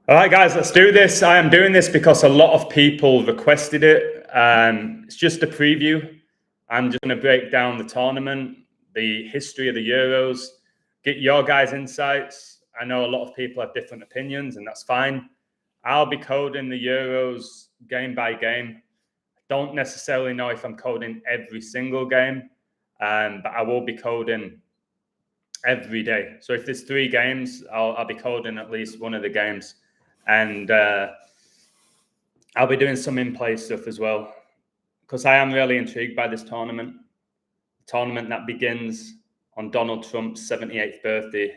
All right, guys, let's do this. I am doing this because a lot of people requested it. It's just a preview. I'm just going to break down the tournament, the history of the Euros, get your guys' insights. I know a lot of people have different opinions, and that's fine. I'll be coding the Euros game by game. I don't necessarily know if I'm coding every single game, but I will be coding every day. So if there's 3 games, I'll be coding at least one of the games. And I'll be doing some in-play stuff as well, because I am really intrigued by this tournament. A tournament that begins on Donald Trump's 78th birthday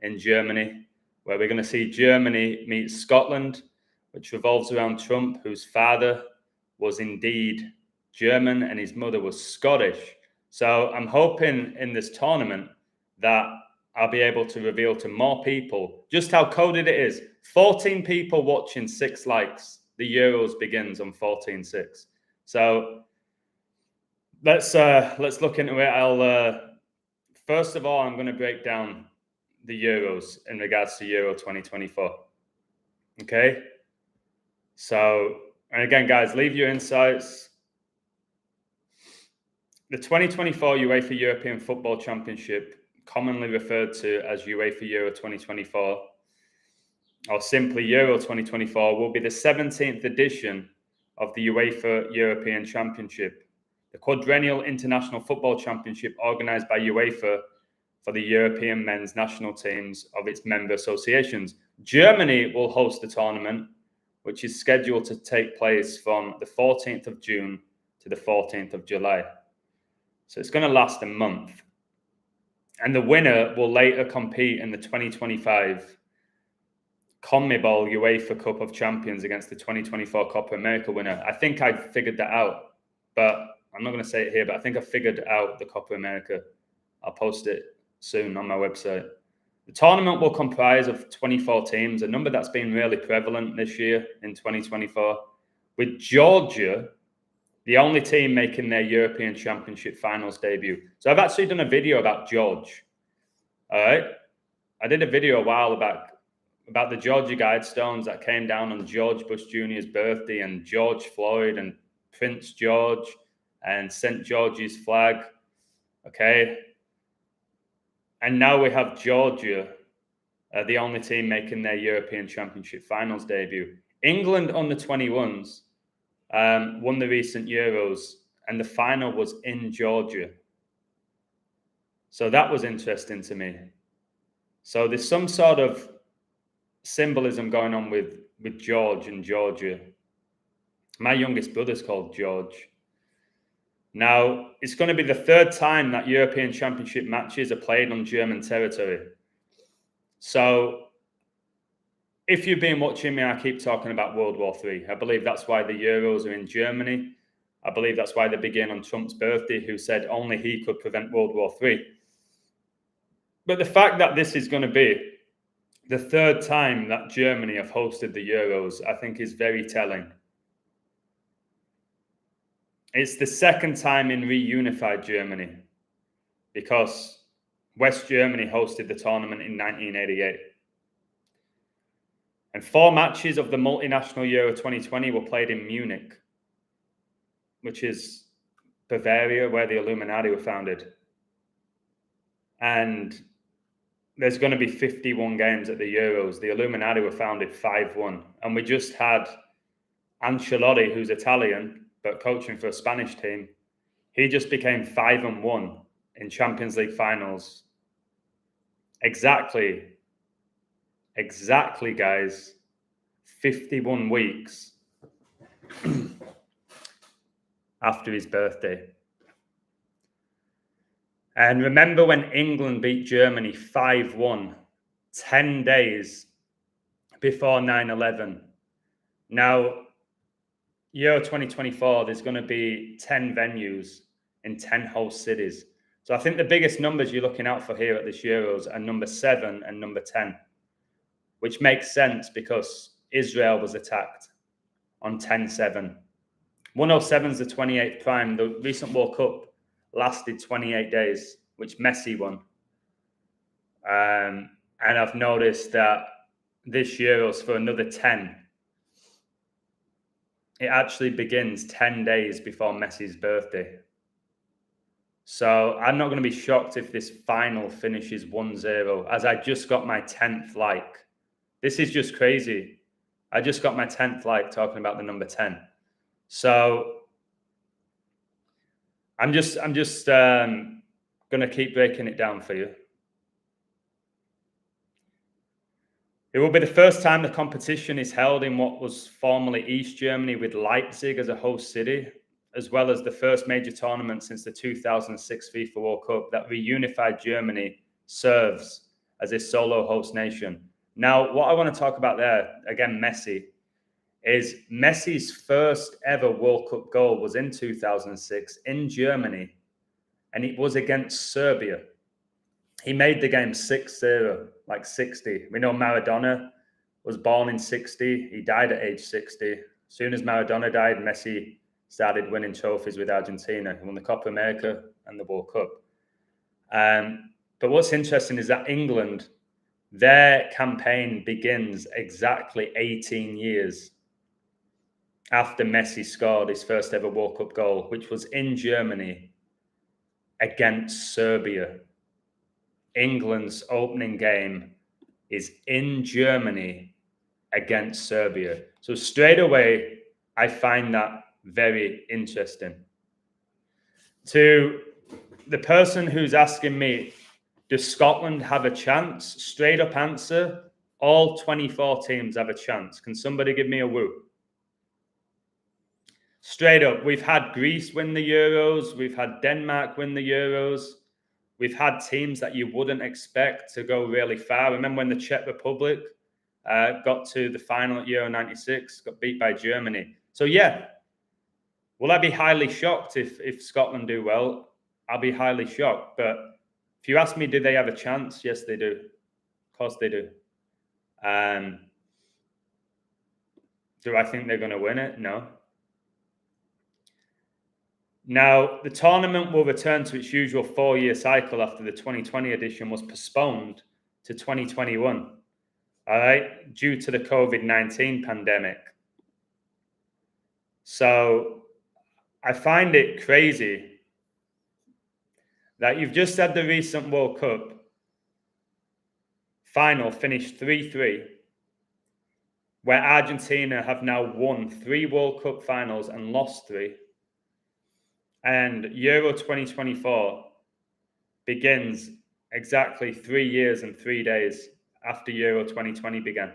in Germany, where we're going to see Germany meet Scotland, which revolves around Trump, whose father was indeed German and his mother was Scottish. So I'm hoping in this tournament that I'll be able to reveal to more people just how coded it is. 14 people watching, 6 likes. The Euros begins on 14-6. So let's look into it. I'll first of all, I'm going to break down the Euros in regards to Euro 2024. Okay. So, and again, guys, leave your insights. The 2024 UEFA European Football Championship, commonly referred to as UEFA Euro 2024, or simply Euro 2024, will be the 17th edition of the UEFA European Championship, the quadrennial international football championship organized by UEFA for the European men's national teams of its member associations. Germany will host the tournament, which is scheduled to take place from the 14th of June to the 14th of July. So it's going to last a month. And the winner will later compete in the 2025 CONMEBOL UEFA Cup of Champions against the 2024 Copa America winner. I think I figured that out, but I'm not going to say it here, but I think I figured out the Copa America. I'll post it soon on my website. The tournament will comprise of 24 teams, a number that's been really prevalent this year in 2024, with Georgia the only team making their European Championship finals debut. So I've actually done a video about George. All right. I did a video a while about the Georgia Guidestones that came down on George Bush Jr.'s birthday, and George Floyd and Prince George and St. George's flag. Okay. And now we have Georgia, the only team making their European Championship finals debut. England under 21s won the recent Euros, and the final was in Georgia. So that was interesting to me. So there's some sort of symbolism going on with George and Georgia. My youngest brother's called George. Now, it's going to be the 3rd time that European Championship matches are played on German territory. So if you've been watching me, I keep talking about World War III. I believe that's why the Euros are in Germany. I believe that's why they begin on Trump's birthday, who said only he could prevent World War III. But the fact that this is going to be the 3rd time that Germany have hosted the Euros, I think is very telling. It's the 2nd time in reunified Germany, because West Germany hosted the tournament in 1988. And 4 matches of the multinational Euro 2020 were played in Munich, which is Bavaria, where the Illuminati were founded. And there's going to be 51 games at the Euros. The Illuminati were founded 5-1. And we just had Ancelotti, who's Italian, but coaching for a Spanish team. He just became 5-1 in Champions League finals. Exactly, guys, 51 weeks after his birthday. And remember when England beat Germany 5-1, 10 days before 9/11. Now, Euro 2024, there's going to be 10 venues in 10 host cities. So I think the biggest numbers you're looking out for here at this Euros are number 7 and number 10, which makes sense because Israel was attacked on 10/7. 107 is the 28th prime. The recent World Cup lasted 28 days, which Messi won. And I've noticed that this Euros for another 10. It actually begins 10 days before Messi's birthday. So I'm not going to be shocked if this final finishes 1-0, as I just got my 10th like. This is just crazy. I just got my 10th like talking about the number 10. So I'm just going to keep breaking it down for you. It will be the first time the competition is held in what was formerly East Germany, with Leipzig as a host city, as well as the first major tournament since the 2006 FIFA World Cup that reunified Germany serves as a solo host nation. Now, what I want to talk about there, again, Messi, is Messi's first ever World Cup goal was in 2006 in Germany, and it was against Serbia. He made the game 6-0, like 60. We know Maradona was born in 60. He died at age 60. As soon as Maradona died, Messi started winning trophies with Argentina. He won the Copa America and the World Cup. But what's interesting is that England, their campaign begins exactly 18 years after Messi scored his first ever World Cup goal, which was in Germany against Serbia. England's opening game is in Germany against Serbia. So straight away, I find that very interesting. To the person who's asking me, does Scotland have a chance? Straight up answer, all 24 teams have a chance. Can somebody give me a woo? Straight up, we've had Greece win the Euros. We've had Denmark win the Euros. We've had teams that you wouldn't expect to go really far. Remember when the Czech Republic got to the final at Euro 96, got beat by Germany. So yeah, will I be highly shocked if Scotland do well? I'll be highly shocked. But if you ask me, do they have a chance? Yes, they do. Of course they do. Do I think they're going to win it? No. Now, the tournament will return to its usual 4-year cycle after the 2020 edition was postponed to 2021, all right, due to the COVID-19 pandemic. So I find it crazy that you've just had the recent World Cup final finished 3-3, where Argentina have now won 3 World Cup finals and lost 3. And Euro 2024 begins exactly 3 years and 3 days after Euro 2020 began,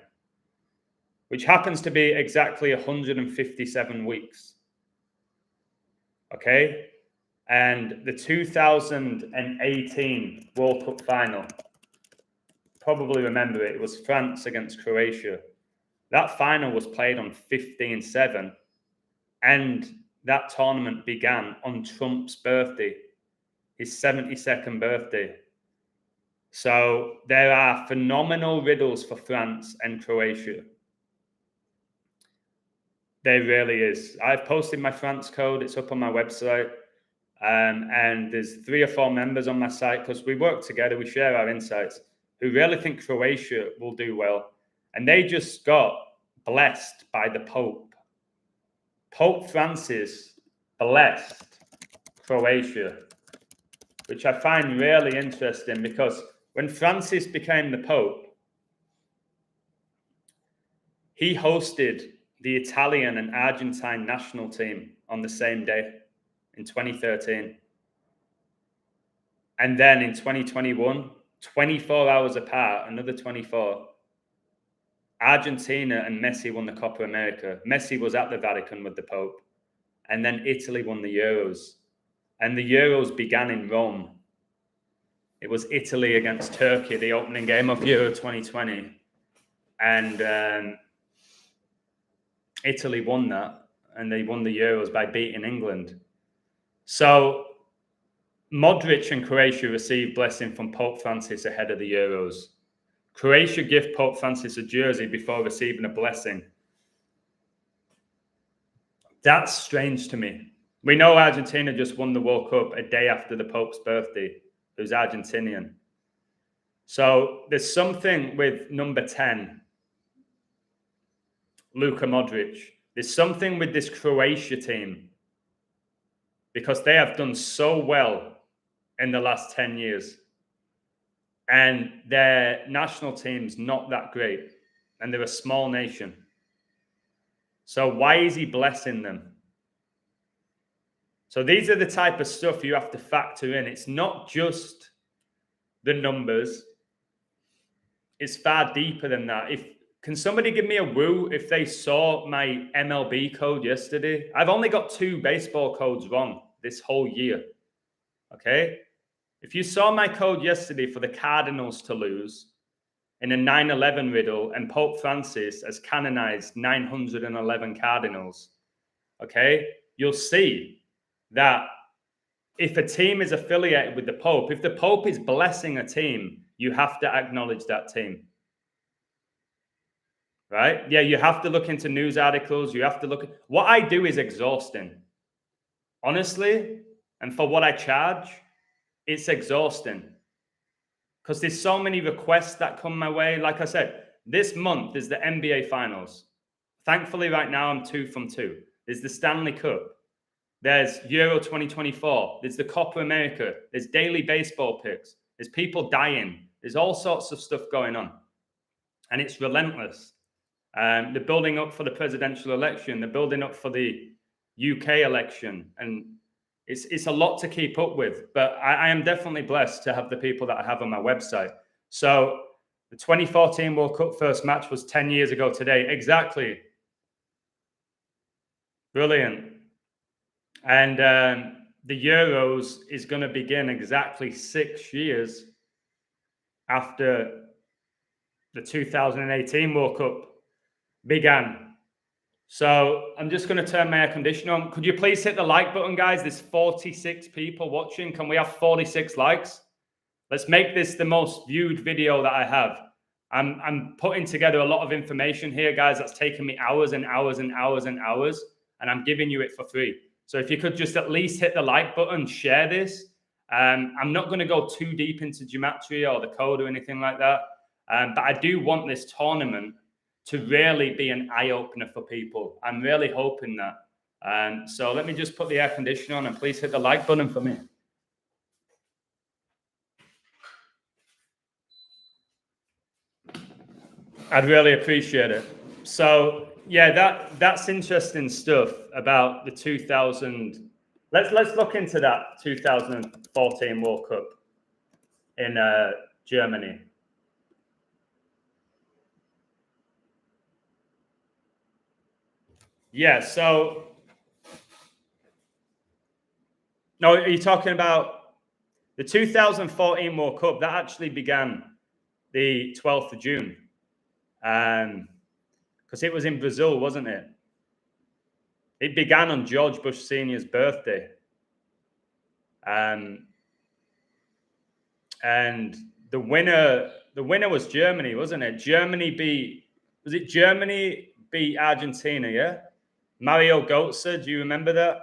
which happens to be exactly 157 weeks. Okay? And the 2018 World Cup final, probably remember it was France against Croatia. That final was played on 15/7, and that tournament began on Trump's birthday, his 72nd birthday. So there are phenomenal riddles for France and Croatia. There really is. I've posted my France code. It's up on my website. And there's 3 or 4 members on my site, because we work together, we share our insights, who really think Croatia will do well. And they just got blessed by the Pope. Pope Francis blessed Croatia, which I find really interesting, because when Francis became the Pope, he hosted the Italian and Argentine national team on the same day in 2013. And then in 2021, 24 hours apart, another 24, Argentina and Messi won the Copa America. Messi was at the Vatican with the Pope. And then Italy won the Euros. And the Euros began in Rome. It was Italy against Turkey, the opening game of Euro 2020. And Italy won that. And they won the Euros by beating England. So Modric and Croatia received blessing from Pope Francis ahead of the Euros. Croatia give Pope Francis a jersey before receiving a blessing. That's strange to me. We know Argentina just won the World Cup a day after the Pope's birthday, who's Argentinian. So there's something with number 10 Luka Modric. There's something with this Croatia team because they have done so well in the last 10 years. And their national team's not that great. And they're a small nation. So why is he blessing them? So these are the type of stuff you have to factor in. It's not just the numbers. It's far deeper than that. Can somebody give me a woo if they saw my MLB code yesterday? I've only got 2 baseball codes wrong this whole year. Okay? If you saw my code yesterday for the Cardinals to lose in a 9/11 riddle and Pope Francis has canonized 911 Cardinals, okay, you'll see that if a team is affiliated with the Pope, if the Pope is blessing a team, you have to acknowledge that team. Right? Yeah, you have to look into news articles. You have to look. What I do is exhausting. Honestly, and for what I charge, it's exhausting. Because there's so many requests that come my way. Like I said, this month is the NBA Finals. Thankfully, right now, I'm 2 from 2. There's the Stanley Cup. There's Euro 2024. There's the Copa America. There's daily baseball picks. There's people dying. There's all sorts of stuff going on. And it's relentless. They're building up for the presidential election. They're building up for the UK election. And it's a lot to keep up with. But I am definitely blessed to have the people that I have on my website. So the 2014 World Cup first match was 10 years ago today. Exactly. Brilliant. And the Euros is going to begin exactly 6 years after the 2018 World Cup began. So I'm just going to turn my air conditioner on. Could you please hit the like button, guys? There's 46 people watching. Can we have 46 likes? Let's make this the most viewed video that I have. I'm putting together a lot of information here, guys. That's taken me hours and hours and hours and hours, and I'm giving you it for free. So if you could just at least hit the like button, share this. I'm not going to go too deep into geometry or the code or anything like that. But I do want this tournament to really be an eye-opener for people. I'm really hoping that. So let me just put the air conditioner on and please hit the like button for me. I'd really appreciate it. So yeah, that's interesting stuff about the 2000. Let's look into that 2014 World Cup in Germany. Yeah, so no, are you talking about the 2014 World Cup? That actually began the 12th of June. Because it was in Brazil, wasn't it? It began on George Bush Sr.'s birthday. And the winner was Germany, wasn't it? Germany beat Argentina, yeah? Mario Götze, do you remember that?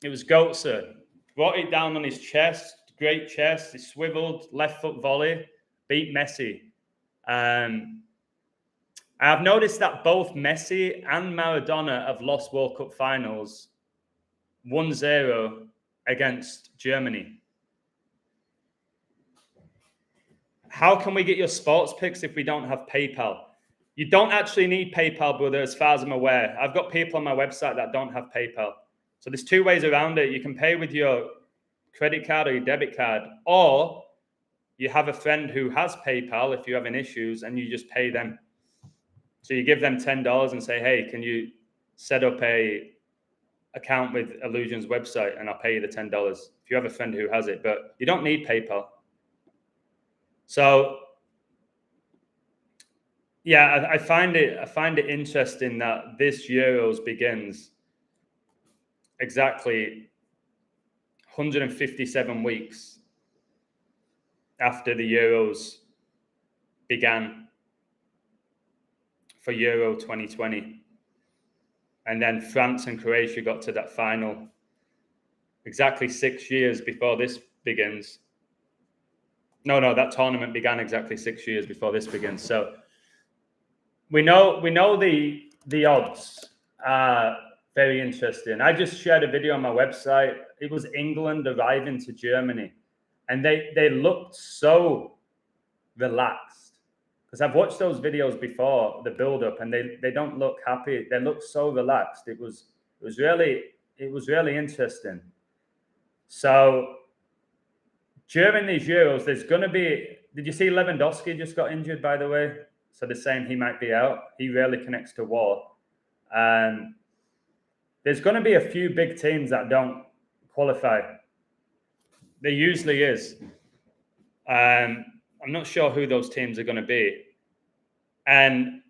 It was Götze. Brought it down on his chest, great chest. He swiveled, left foot volley, beat Messi. I've noticed that both Messi and Maradona have lost World Cup finals 1-0 against Germany. How can we get your sports picks if we don't have PayPal? You don't actually need PayPal, brother, as far as I'm aware. I've got people on my website that don't have PayPal. So there's 2 ways around it. You can pay with your credit card or your debit card, or you have a friend who has PayPal if you're having issues and you just pay them. So you give them $10 and say, hey, can you set up a account with Illusion's website and I'll pay you the $10 if you have a friend who has it. But you don't need PayPal. So yeah, I find it interesting that this Euros begins exactly 157 weeks after the Euros began for Euro 2020. And then France and Croatia got to that final exactly 6 years before this begins. No, that tournament began exactly 6 years before this begins. So we know the odds are very interesting. I just shared a video on my website. It was England arriving to Germany, and they looked so relaxed, because I've watched those videos before, the build up, and they don't look happy. They look so relaxed. It was really interesting. So during these Euros, there's going to be. Did you see Lewandowski just got injured, by the way? So they're saying he might be out. He rarely connects to war. There's going to be a few big teams that don't qualify. There usually is. I'm not sure who those teams are going to be. And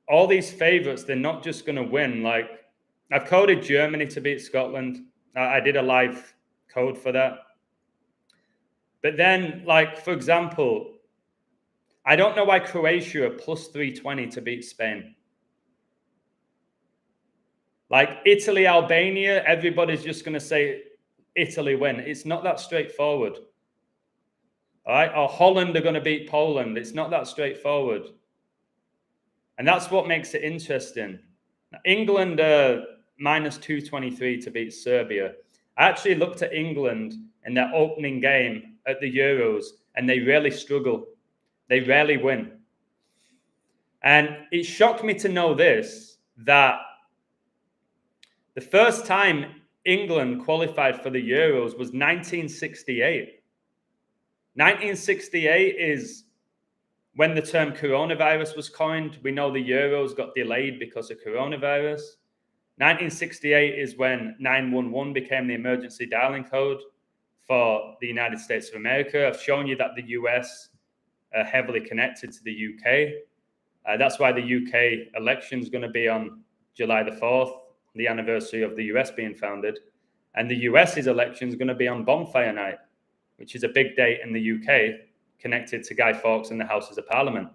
all these favourites, they're not just going to win. Like, I've coded Germany to beat Scotland. I did a live code for that. But then, like, for example, I don't know why Croatia are plus 320 to beat Spain. Like, Italy, Albania, everybody's just going to say Italy win. It's not that straightforward. All right? Or Holland are going to beat Poland. It's not that straightforward. And that's what makes it interesting. England minus 223 to beat Serbia. I actually looked at England in their opening game at the Euros, and they really struggle. They rarely win. And it shocked me to know this, that the first time England qualified for the Euros was 1968. 1968 is when the term coronavirus was coined. We know the Euros got delayed because of coronavirus. 1968 is when 911 became the emergency dialing code for the United States of America. I've shown you that the US are heavily connected to the UK. That's why the UK election is going to be on July the 4th, the anniversary of the US being founded. And the US's election is going to be on Bonfire Night, which is a big date in the UK, connected to Guy Fawkes and the Houses of Parliament.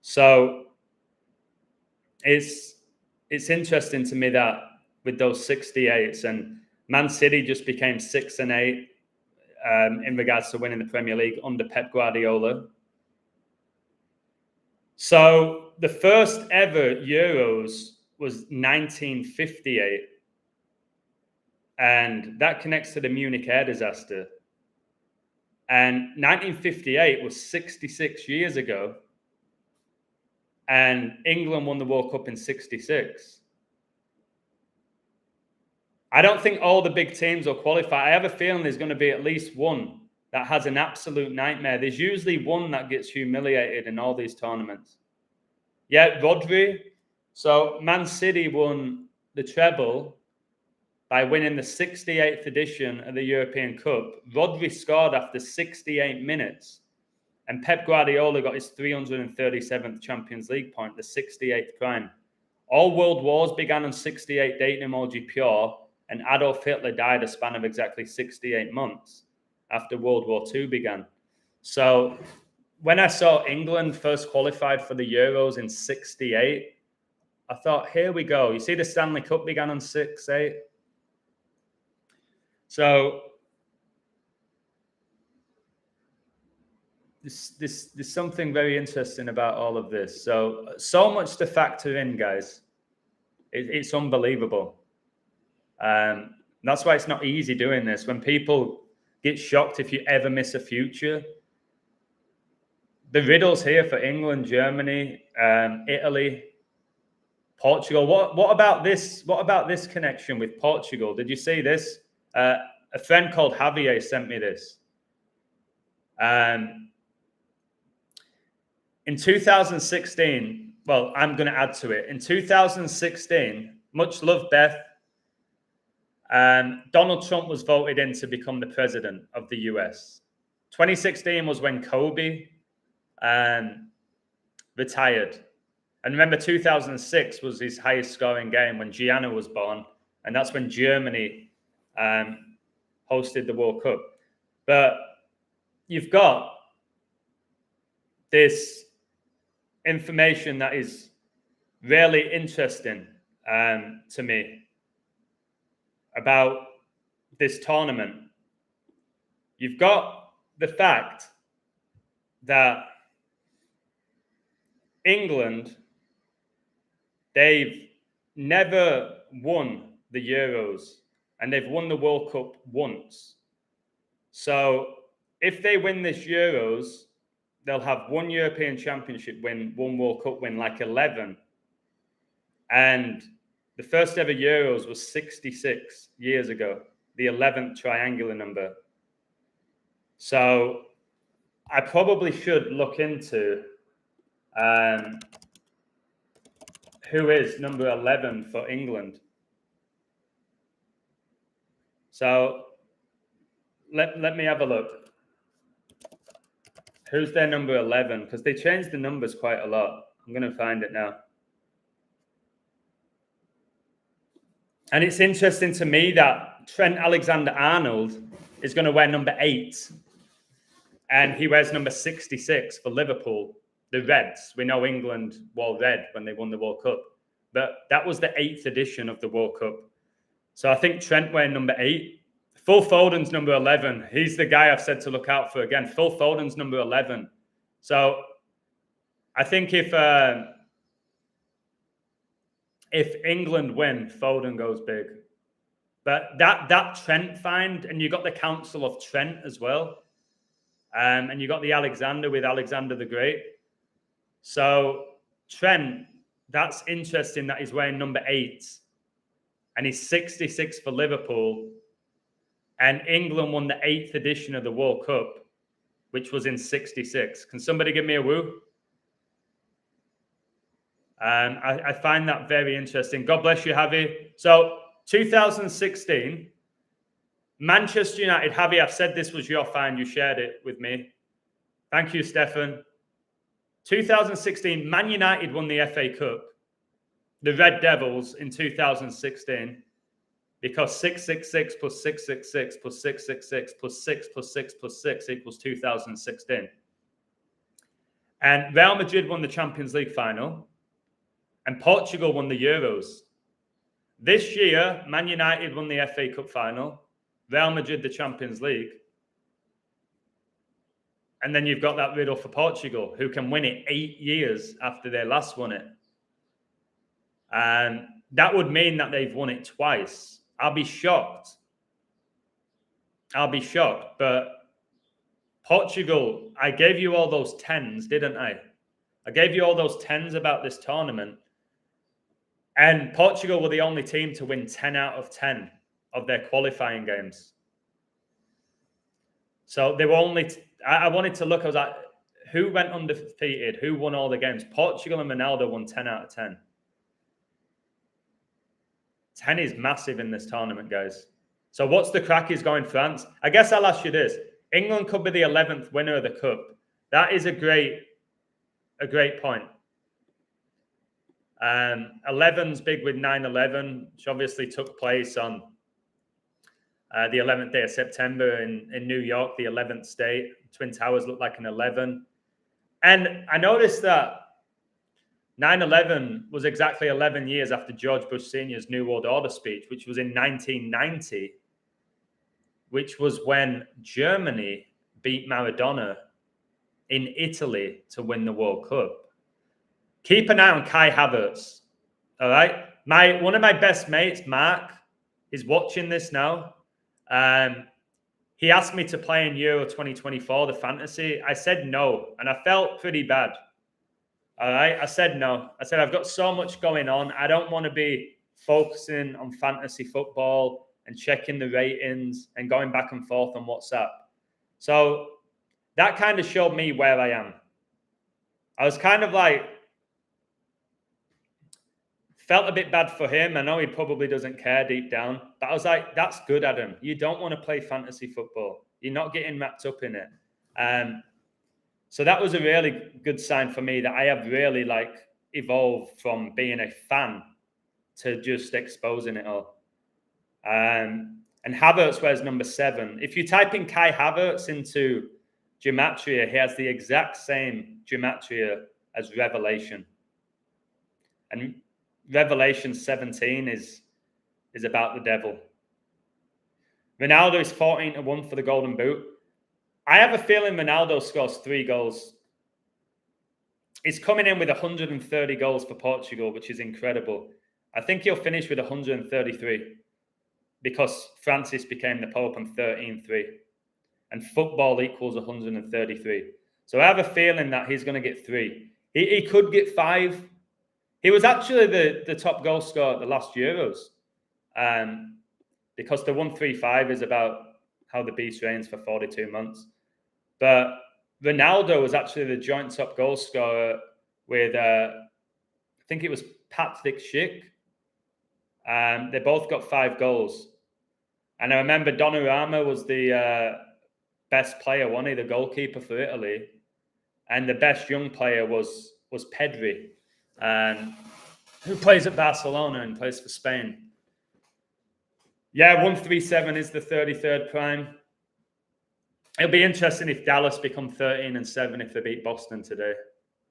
So it's interesting to me that with those 68s, and Man City just became 6-8 in regards to winning the Premier League under Pep Guardiola. So the first ever Euros was 1958, and that connects to the Munich air disaster. And 1958 was 66 years ago, and England won the World Cup in 66. I don't think all the big teams will qualify. I have a feeling there's going to be at least one that has an absolute nightmare. There's usually one that gets humiliated in all these tournaments. Yeah, Rodri. So Man City won the treble by winning the 68th edition of the European Cup. Rodri scored after 68 minutes, and Pep Guardiola got his 337th Champions League point, the 68th prime. All world wars began on 68 dating emoji pure, and Adolf Hitler died a span of exactly 68 months after World War II began. So when I saw England first qualified for the Euros in 68, I thought, here we go. You see the Stanley Cup began on 68? So there's something very interesting about all of this. So much to factor in, guys. It's unbelievable. That's why it's not easy doing this. When people get shocked if you ever miss a future, the riddle's here for England, Germany, Italy, Portugal. What about this? What about this connection with Portugal? Did you see this? A friend called Javier sent me this. In 2016, well, I'm going to add to it. In 2016, much love, Beth, Donald Trump was voted in to become the president of the US. 2016 was when Kobe retired. And remember, 2006 was his highest scoring game when Gianna was born. And that's when Germany hosted the World Cup. But you've got this information that is really interesting to me about this tournament. You've got the fact that England, they've never won the Euros and they've won the World Cup once. So if they win this Euros, they'll have one European Championship win, one World Cup win, like 11. And the first ever Euros was 66 years ago, the 11th triangular number. So I probably should look into who is number 11 for England. So let me have a look. Who's their number 11? Because they changed the numbers quite a lot. I'm going to find it now. And it's interesting to me that Trent Alexander-Arnold is going to wear number 8. And he wears number 66 for Liverpool, the Reds. We know England wore red when they won the World Cup. But that was the 8th edition of the World Cup. So I think Trent wearing number 8. Phil Foden's number 11. He's the guy I've said to look out for again. Phil Foden's number 11. So I think if England win, Foden goes big. But that Trent find, and you got the Council of Trent as well. And you got the Alexander with Alexander the Great. So Trent, that's interesting that he's wearing number 8. And he's 66 for Liverpool. And England won the 8th edition of the World Cup, which was in 66. Can somebody give me a woo? I find that very interesting. God bless you, Javi. So 2016, Manchester United. Javi, I've said this was your find. You shared it with me. Thank you, Stefan. 2016, Man United won the FA Cup. The Red Devils in 2016. Because 666 plus 666 plus 666 plus 6 plus 6 plus 6 equals 2016. And Real Madrid won the Champions League final. And Portugal won the Euros. This year, Man United won the FA Cup final. Real Madrid the Champions League. And then you've got that riddle for Portugal, who can win it 8 years after they last won it. And that would mean that they've won it twice. I'll be shocked. But Portugal, I gave you all those 10s, didn't I? I gave you all those 10s about this tournament. And Portugal were the only team to win 10 out of 10 of their qualifying games. So they were only... I wanted to look, I was like, who went undefeated? Who won all the games? Portugal and Ronaldo won 10 out of 10. 10 is massive in this tournament, guys. So what's the crack is going France? I guess I'll ask you this. England could be the 11th winner of the Cup. That is a great point. 11's big with 9/11, which obviously took place on the 11th day of September in New York, the 11th state. Twin Towers looked like an 11. And I noticed that 9/11 was exactly 11 years after George Bush Sr.'s New World Order speech, which was in 1990, which was when Germany beat Maradona in Italy to win the World Cup. Keep an eye on Kai Havertz, all right? One of my best mates, Mark, is watching this now. He asked me to play in Euro 2024, the fantasy. I said no, and I felt pretty bad. All right, I said no. I said, I've got so much going on. I don't want to be focusing on fantasy football and checking the ratings and going back and forth on WhatsApp. So that kind of showed me where I am. I was kind of like, felt a bit bad for him. I know he probably doesn't care deep down, but I was like, that's good, Adam. You don't want to play fantasy football. You're not getting wrapped up in it. So that was a really good sign for me that I have really evolved from being a fan to just exposing it all. And Havertz wears number 7. If you type in Kai Havertz into Gematria, he has the exact same Gematria as Revelation. And Revelation 17 is about the devil. Ronaldo is 14-1 for the Golden Boot. I have a feeling Ronaldo scores 3 goals. He's coming in with 130 goals for Portugal, which is incredible. I think he'll finish with 133 because Francis became the Pope on 13-3. And football equals 133. So I have a feeling that he's going to get 3. He could get 5. He was actually the top goal scorer at the last Euros. Because the 135 is about how the beast reigns for 42 months. But Ronaldo was actually the joint top goal scorer with, I think it was Patrick Schick. They both got 5 goals. And I remember Donnarumma was the best player, wasn't he? The goalkeeper for Italy. And the best young player was Pedri, who plays at Barcelona and plays for Spain. Yeah, 137 is the 33rd prime. It'll be interesting if Dallas become 13-7 if they beat Boston today.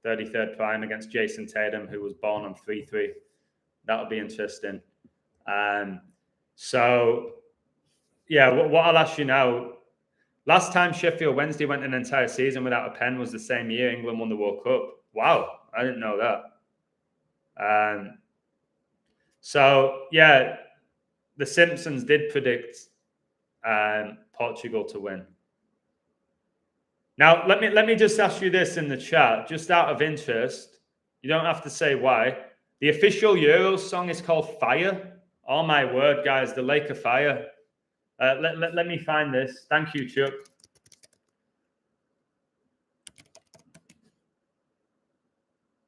33rd prime against Jason Tatum, who was born on 3-3. That'll be interesting. So, yeah, what I'll ask you now, last time Sheffield Wednesday went an entire season without a pen was the same year England won the World Cup. Wow, I didn't know that. So, yeah, the Simpsons did predict Portugal to win. Now, let me just ask you this in the chat, just out of interest. You don't have to say why. The official Euros song is called Fire. Oh, my word, guys, the Lake of Fire. Let me find this. Thank you, Chuck.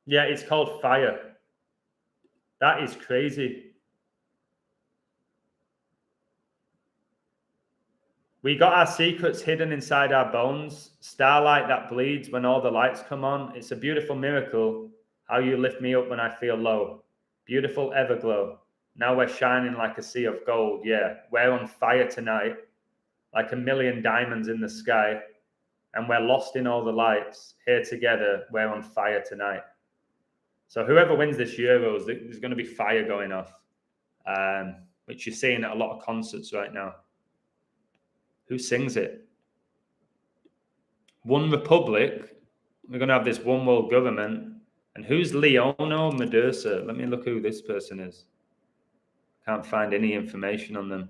Yeah, it's called Fire. That is crazy. We got our secrets hidden inside our bones. Starlight that bleeds when all the lights come on. It's a beautiful miracle how you lift me up when I feel low. Beautiful everglow. Now we're shining like a sea of gold. Yeah, we're on fire tonight, like a million diamonds in the sky. And we're lost in all the lights. Here together, we're on fire tonight. So whoever wins this Euros, there's going to be fire going off, which you're seeing at a lot of concerts right now. Who sings it? One Republic. We're going to have this one world government. And who's Leono Medusa? Let me look who this person is. Can't find any information on them.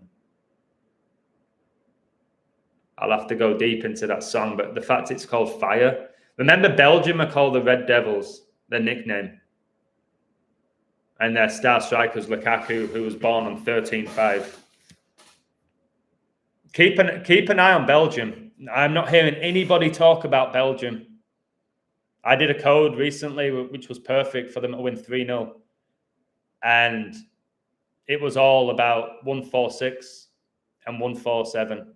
I'll have to go deep into that song, but the fact it's called Fire. Remember, Belgium are called the Red Devils, their nickname. And their star striker is Lukaku, who was born on 13-5. Keep an eye on Belgium. I'm not hearing anybody talk about Belgium. I did a code recently, which was perfect for them to win 3-0. And it was all about 146 and 147.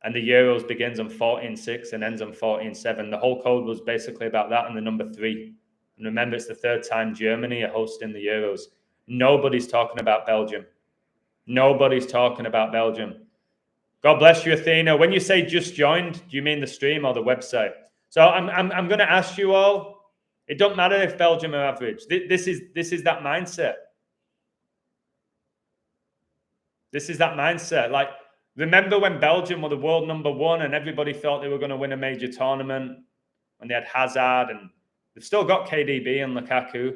And the Euros begins on 14-6 and ends on 14-7. The whole code was basically about that and the number 3. And remember, it's the 3rd time Germany are hosting the Euros. Nobody's talking about Belgium. Nobody's talking about Belgium. God bless you, Athena. When you say just joined, do you mean the stream or the website? So I'm going to ask you all. It don't matter if Belgium are average. This is that mindset. This is that mindset. Like, remember when Belgium were the world number 1 and everybody thought they were going to win a major tournament when they had Hazard, and they've still got KDB and Lukaku,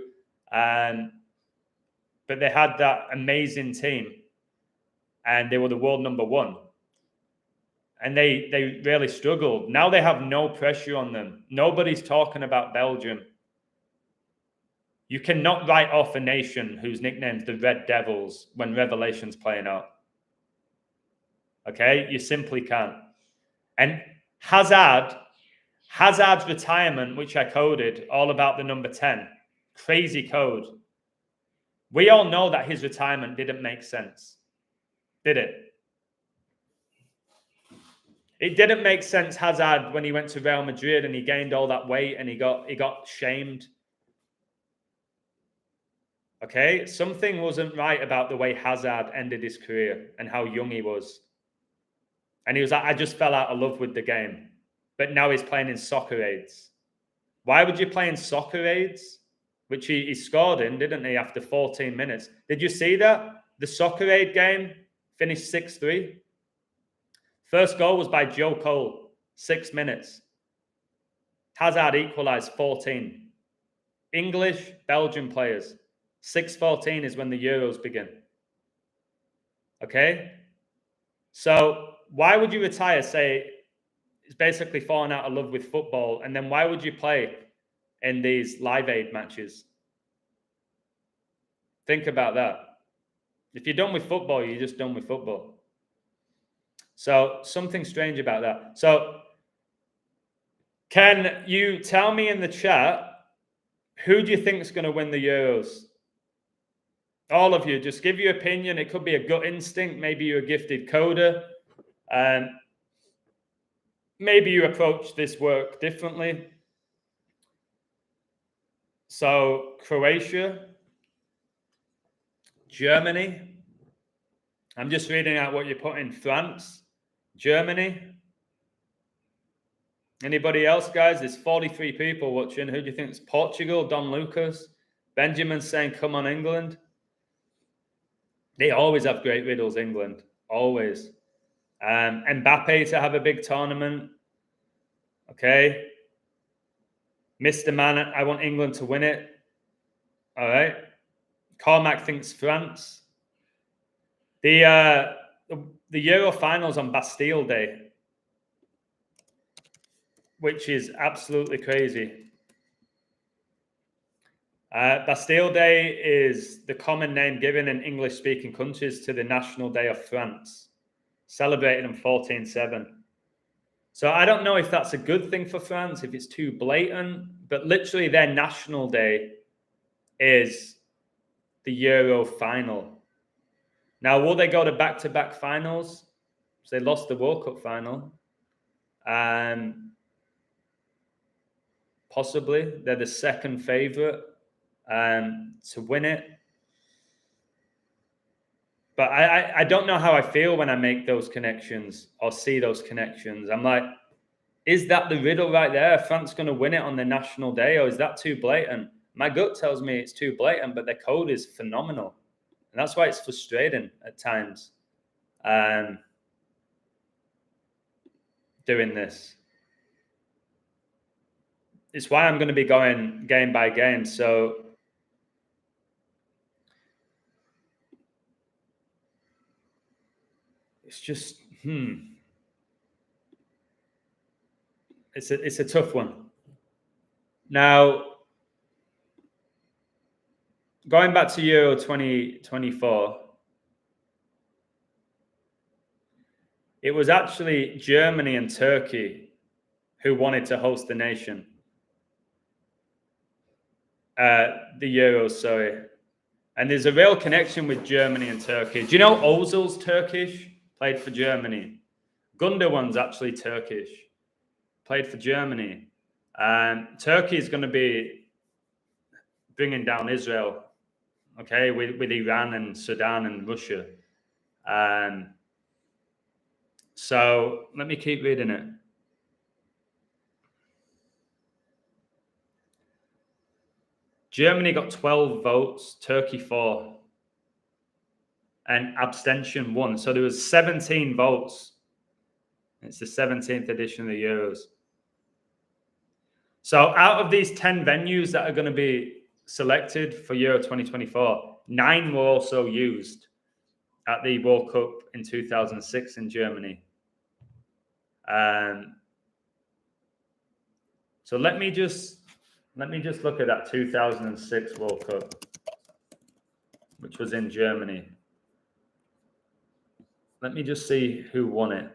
but they had that amazing team and they were the world number 1. And they really struggled. Now they have no pressure on them. Nobody's talking about Belgium. You cannot write off a nation whose nickname's the Red Devils when Revelation's playing out. Okay? You simply can't. And Hazard's retirement, which I coded, all about the number 10. Crazy code. We all know that his retirement didn't make sense. Did it? It didn't make sense, Hazard, when he went to Real Madrid and he gained all that weight and he got shamed. Okay? Something wasn't right about the way Hazard ended his career and how young he was. And he was like, I just fell out of love with the game. But now he's playing in soccer aids. Why would you play in soccer aids? Which he scored in, didn't he, after 14 minutes? Did you see that? The soccer aid game finished 6-3. First goal was by Joe Cole, 6 minutes. Hazard equalised 14. English, Belgian players. 6-14 is when the Euros begin. Okay? So why would you retire, say, it's basically falling out of love with football, and then why would you play in these Live Aid matches? Think about that. If you're done with football, you're just done with football. So something strange about that. So can you tell me in the chat, who do you think is going to win the Euros? All of you, just give your opinion. It could be a gut instinct. Maybe you're a gifted coder. Maybe you approach this work differently. So Croatia, Germany. I'm just reading out what you put in. France, Germany. Anybody else, guys? There's 43 people watching. Who do you think is Portugal? Don Lucas. Benjamin's saying, come on, England. They always have great riddles, England. Always. Mbappe to have a big tournament. Okay. Mr. Man, I want England to win it. All right. Cormac thinks France. The Euro finals on Bastille Day, which is absolutely crazy. Bastille Day is the common name given in English-speaking countries to the National Day of France, celebrated in 1407. So I don't know if that's a good thing for France, if it's too blatant, but literally their National Day is the Euro final. Now, will they go to back-to-back finals? So they lost the World Cup final. Possibly. They're the second favourite to win it. But I don't know how I feel when I make those connections or see those connections. I'm like, is that the riddle right there? Are France going to win it on their National Day, or is that too blatant? My gut tells me it's too blatant, but their code is phenomenal. And that's why it's frustrating at times doing this. It's why I'm going to be going game by game. So it's just, It's a tough one. Now, going back to Euro 2024, it was actually Germany and Turkey who wanted to host the nation. The Euros, sorry. And there's a real connection with Germany and Turkey. Do you know Ozil's Turkish? Played for Germany. Gundogan's actually Turkish. Played for Germany. Turkey is going to be bringing down Israel, okay, with Iran and Sudan and Russia. So let me keep reading it. Germany got 12 votes, Turkey 4, and abstention 1. So there was 17 votes. It's the 17th edition of the Euros. So out of these 10 venues that are going to be selected for Euro 2024, 9 were also used at the World Cup in 2006 in Germany. So let me just look at that 2006 World Cup, which was in Germany. Let me just see who won it.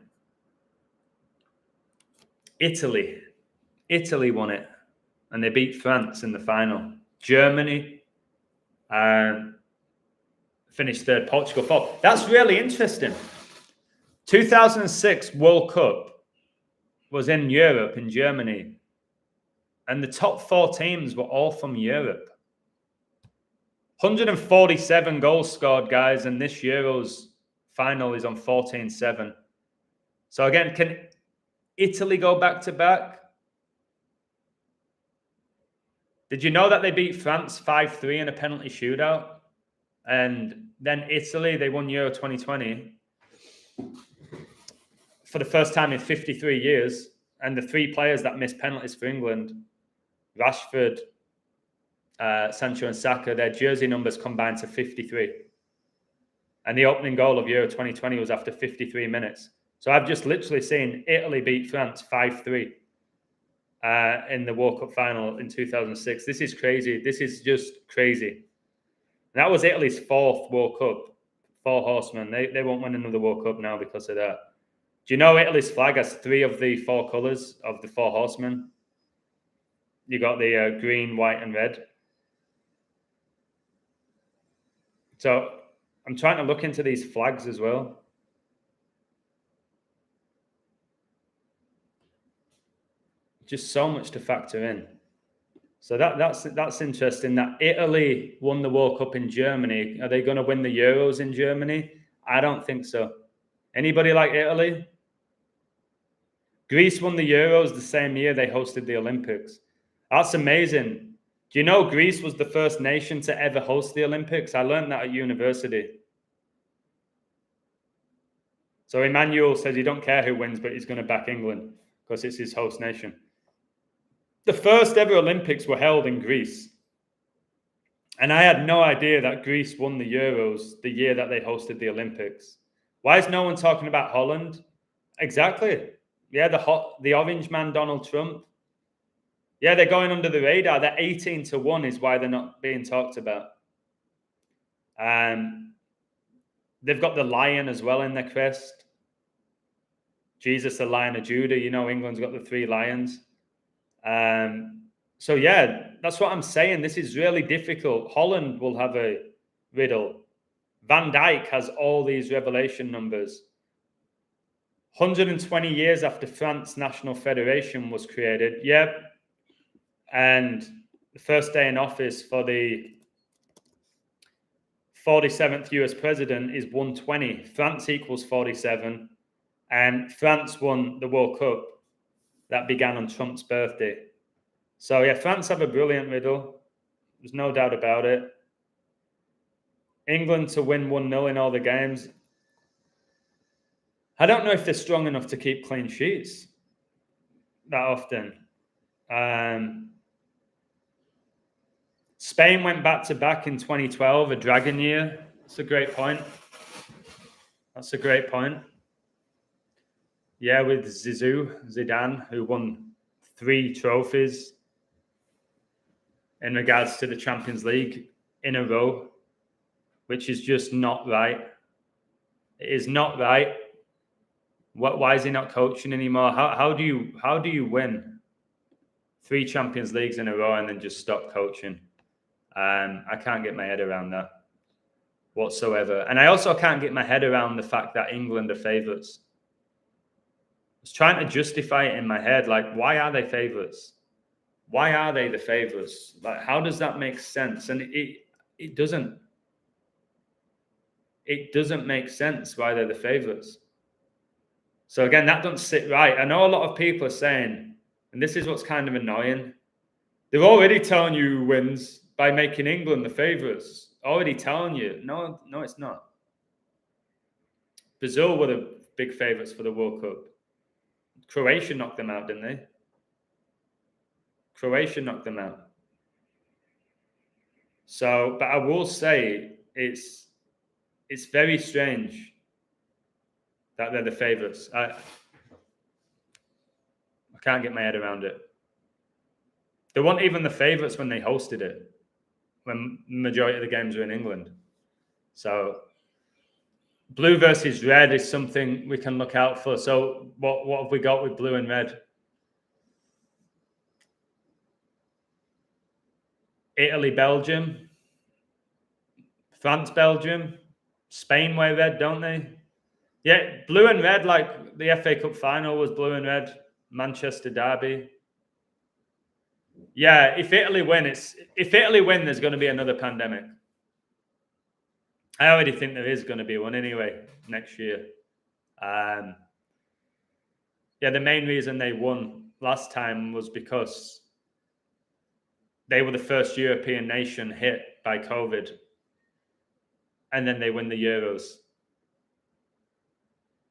Italy won it, and they beat France in the final. Germany finished third, Portugal fourth. That's really interesting. 2006 World Cup was in Europe, in Germany, and the top 4 teams were all from Europe. 147 goals scored, guys, and this Euros final is on 14-7. So again, can Italy go back-to-back? Did you know that they beat France 5-3 in a penalty shootout? And then Italy, they won Euro 2020 for the first time in 53 years. And the three players that missed penalties for England, Rashford, Sancho and Saka, their jersey numbers combined to 53. And the opening goal of Euro 2020 was after 53 minutes. So I've just literally seen Italy beat France 5-3 in the World Cup final in 2006. This is crazy. This is just crazy. And that was Italy's fourth World Cup. Four horsemen. They won't win another World Cup now because of that. Do you know Italy's flag has 3 of the 4 colours of the four horsemen? You got the green, white, and red. So I'm trying to look into these flags as well. Just so much to factor in. So that's interesting. That Italy won the World Cup in Germany. Are they going to win the Euros in Germany? I don't think so. Anybody like Italy? Greece won the Euros the same year they hosted the Olympics. That's amazing. Do you know Greece was the first nation to ever host the Olympics? I learned that at university. So Emmanuel says he don't care who wins, but he's going to back England because it's his host nation. The first ever Olympics were held in Greece. And I had no idea that Greece won the Euros the year that they hosted the Olympics. Why is no one talking about Holland? Exactly. Yeah, the orange man, Donald Trump. Yeah, they're going under the radar. They're 18-1 is why they're not being talked about. They've got the lion as well in their crest. Jesus, the Lion of Judah. You know, England's got the 3 lions. So, yeah, that's what I'm saying. This is really difficult. Holland will have a riddle. Van Dijk has all these revelation numbers. 120 years after France National Federation was created. Yep. And the first day in office for the 47th US president is 120. France equals 47. And France won the World Cup that began on Trump's birthday. So, yeah, France have a brilliant riddle. There's no doubt about it. England to win 1-0 in all the games. I don't know if they're strong enough to keep clean sheets that often. Spain went back-to-back in 2012, a dragon year. That's a great point. Yeah, with Zidane, who won 3 trophies in regards to the Champions League in a row, which is just not right. It is not right. Why is he not coaching anymore? How do you win 3 Champions Leagues in a row and then just stop coaching? I can't get my head around that whatsoever. And I also can't get my head around the fact that England are favourites. I was trying to justify it in my head. Like, why are they favourites? Why are they the favourites? Like, how does that make sense? And it doesn't. It doesn't make sense why they're the favourites. So again, that doesn't sit right. I know a lot of people are saying, and this is what's kind of annoying, they're already telling you who wins by making England the favourites. Already telling you. No, it's not. Brazil were the big favourites for the World Cup. Croatia knocked them out, didn't they? Croatia knocked them out. So, but I will say it's very strange that they're the favourites. I can't get my head around it. They weren't even the favourites when they hosted it, when the majority of the games were in England. So blue versus red is something we can look out for. So what have we got with blue and red? Italy, Belgium. France, Belgium. Spain wear red, don't they? Yeah, blue and red, like the FA Cup final was blue and red. Manchester derby. Yeah, if Italy win, there's going to be another pandemic. I already think there is going to be one anyway next year. Yeah, the main reason they won last time was because they were the first European nation hit by COVID. And then they win the Euros.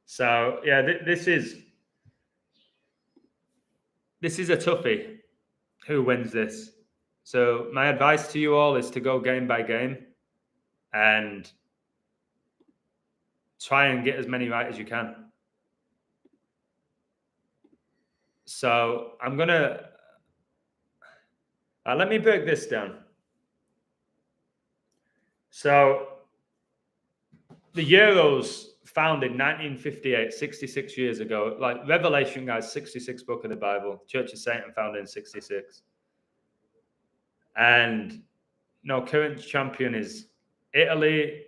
So, yeah, this is This is a toughie. Who wins this? So my advice to you all is to go game by game and try and get as many right as you can. So I'm going to... let me break this down. So the Euros founded 1958, 66 years ago. Like Revelation, guys, 66 book of the Bible. Church of Satan founded in 66. And current champion is Italy.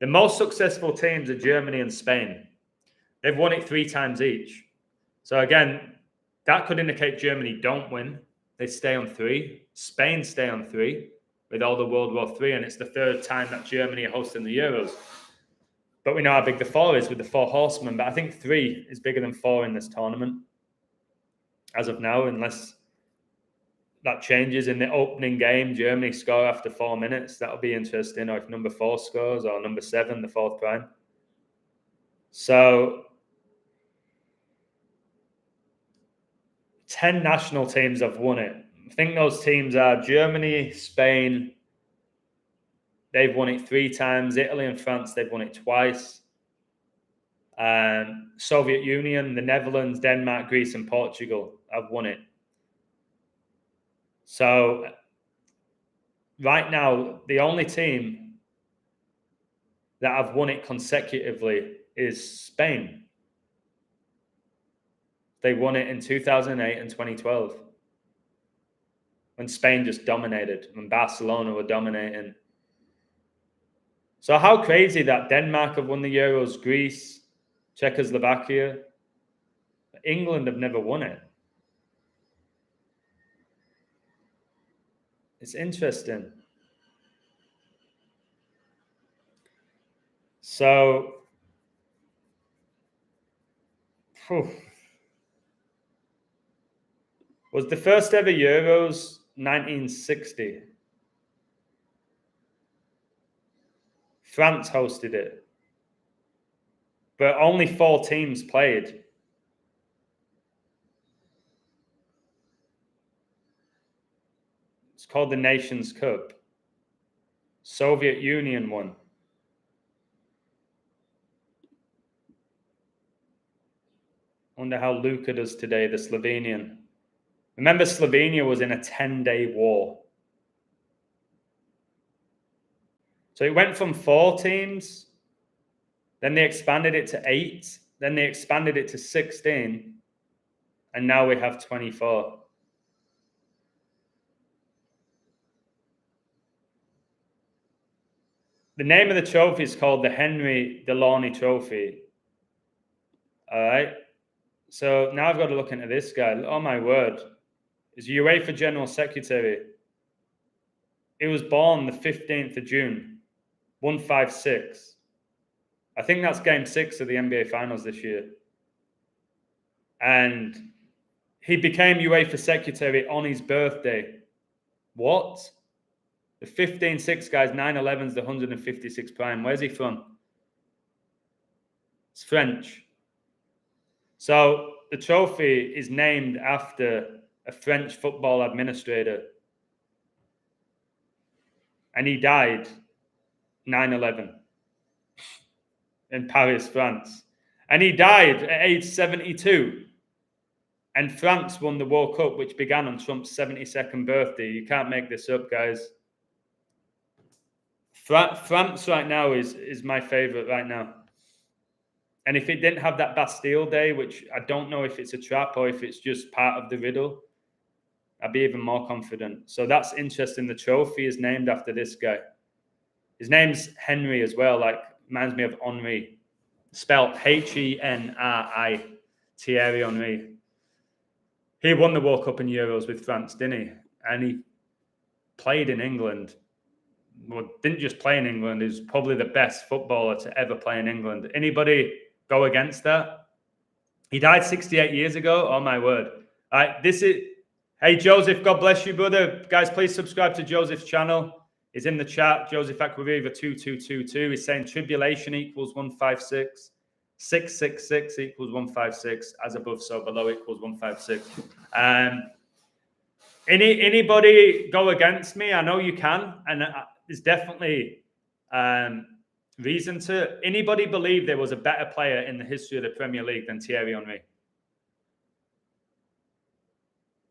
The most successful teams are Germany and Spain. They've won it 3 times each. So again, that could indicate Germany don't win. They stay on 3. Spain stay on 3 with all the World War III, and it's the 3rd time that Germany are hosting the Euros. But we know how big the 4 is with the 4 horsemen. But I think 3 is bigger than 4 in this tournament as of now, unless that changes in the opening game. Germany score after 4 minutes. That'll be interesting. Or if number 4 scores, or number 7, the 4th prime. So 10 national teams have won it. I think those teams are Germany, Spain. They've won it 3 times. Italy and France, they've won it twice. Soviet Union, the Netherlands, Denmark, Greece, and Portugal have won it. So right now, the only team that have won it consecutively is Spain. They won it in 2008 and 2012 when Spain just dominated, when Barcelona were dominating. So how crazy that Denmark have won the Euros, Greece, Czechoslovakia. England have never won it. It's interesting. So, was the first ever Euros 1960? France hosted it, but only 4 teams played. It's called the Nations Cup. Soviet Union won. Wonder how Luka does today, the Slovenian. Remember, Slovenia was in a 10-day war. So it went from 4 teams, then they expanded it to 8, then they expanded it to 16, and now we have 24. The name of the trophy is called the Henry Delaunay Trophy. All right. So now I've got to look into this guy. Oh, my word. He's UEFA General Secretary. He was born the 15th of June, 156. I think that's game 6 of the NBA Finals this year. And he became UEFA Secretary on his birthday. What? The 15-6 guy's 9/11's the 156 prime. Where's he from? It's French. So the trophy is named after a French football administrator. And he died 9/11 in Paris, France. And he died at age 72. And France won the World Cup, which began on Trump's 72nd birthday. You can't make this up, guys. France right now is my favorite right now. And if it didn't have that Bastille Day, which I don't know if it's a trap or if it's just part of the riddle, I'd be even more confident. So that's interesting. The trophy is named after this guy. His name's Henry as well, like reminds me of Henri. Spelled Henri. Thierry Henry. He won the World Cup and Euros with France, didn't he? And he played in England. Well, didn't just play in England. He was probably the best footballer to ever play in England. Anybody go against that? He died 68 years ago. Oh, my word. All right, this is... Hey, Joseph, God bless you, brother. Guys, please subscribe to Joseph's channel. He's in the chat. Joseph Aquaviva 2222. He's saying tribulation equals 156. 666 equals 156. As above, so below equals 156. Anybody go against me? I know you can, and there's definitely reason to. Anybody believe there was a better player in the history of the Premier League than Thierry Henry?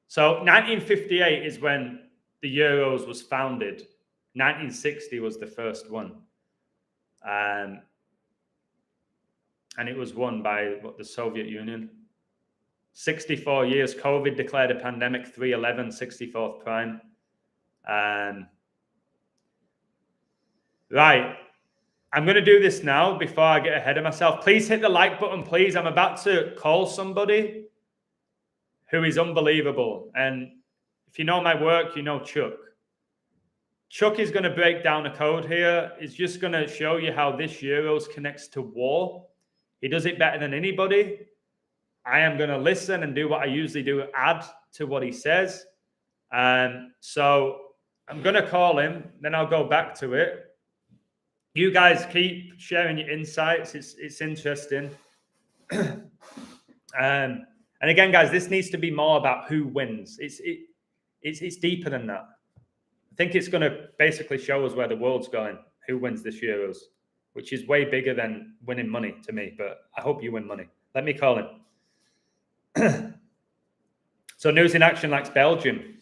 So 1958 is when the Euros was founded. 1960 was the first one. And it was won by the Soviet Union. 64 years, COVID declared a pandemic, 311, 64th prime. Right. I'm going to do this now before I get ahead of myself. Please hit the like button, please. I'm about to call somebody who is unbelievable. And if you know my work, you know Chuck. Chuck is going to break down a code here. It's just going to show you how this Euros connects to war. He does it better than anybody. I am going to listen and do what I usually do, add to what he says. So I'm going to call him, then I'll go back to it. You guys keep sharing your insights. It's interesting. And again, guys, this needs to be more about who wins. It's deeper than that. I think it's going to basically show us where the world's going, who wins this Euros, which is way bigger than winning money to me. But I hope you win money. Let me call him. So News in Action likes Belgium.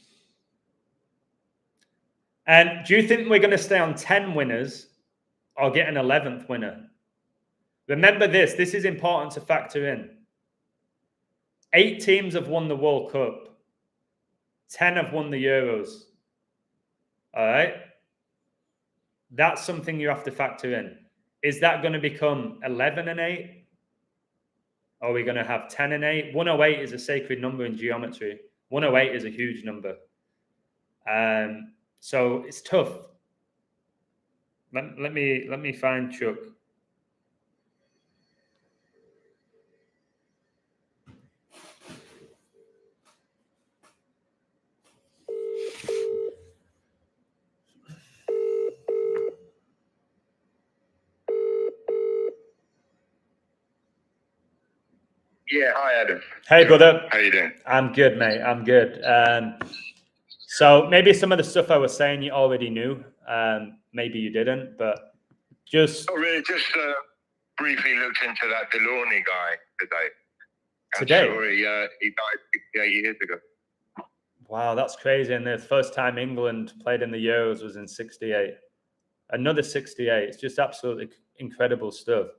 And do you think we're going to stay on 10 winners or get an 11th winner? Remember this is important to factor in. 8 teams have won the World Cup. 10 have won the Euros. All right? That's something you have to factor in. Is that going to become 11 and 8? Or are we going to have 10 and 8? 108 is a sacred number in geometry. 108 is a huge number. So it's tough. Let me find Chuck. Yeah, hi Adam. Hey brother. How you doing? I'm good, mate. I'm good. So maybe some of the stuff I was saying you already knew. Maybe you didn't, but just... Oh, really? Just briefly looked into that Delaunay guy today. Today? Sorry, he died 68 years ago. Wow, that's crazy. And the first time England played in the Euros was in 68. Another 68. It's just absolutely incredible stuff.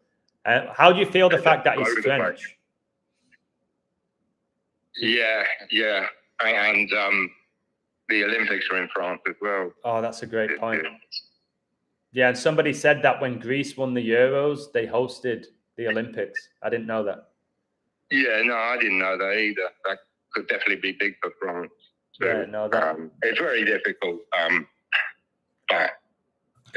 How do you feel the fact that he's French? Yeah. And the Olympics are in France as well. Oh, that's a great point. Yeah, and somebody said that when Greece won the Euros, they hosted the Olympics. I didn't know that. Yeah, no, I didn't know that either. That could definitely be big for France. So, yeah, no, that... it's very difficult. But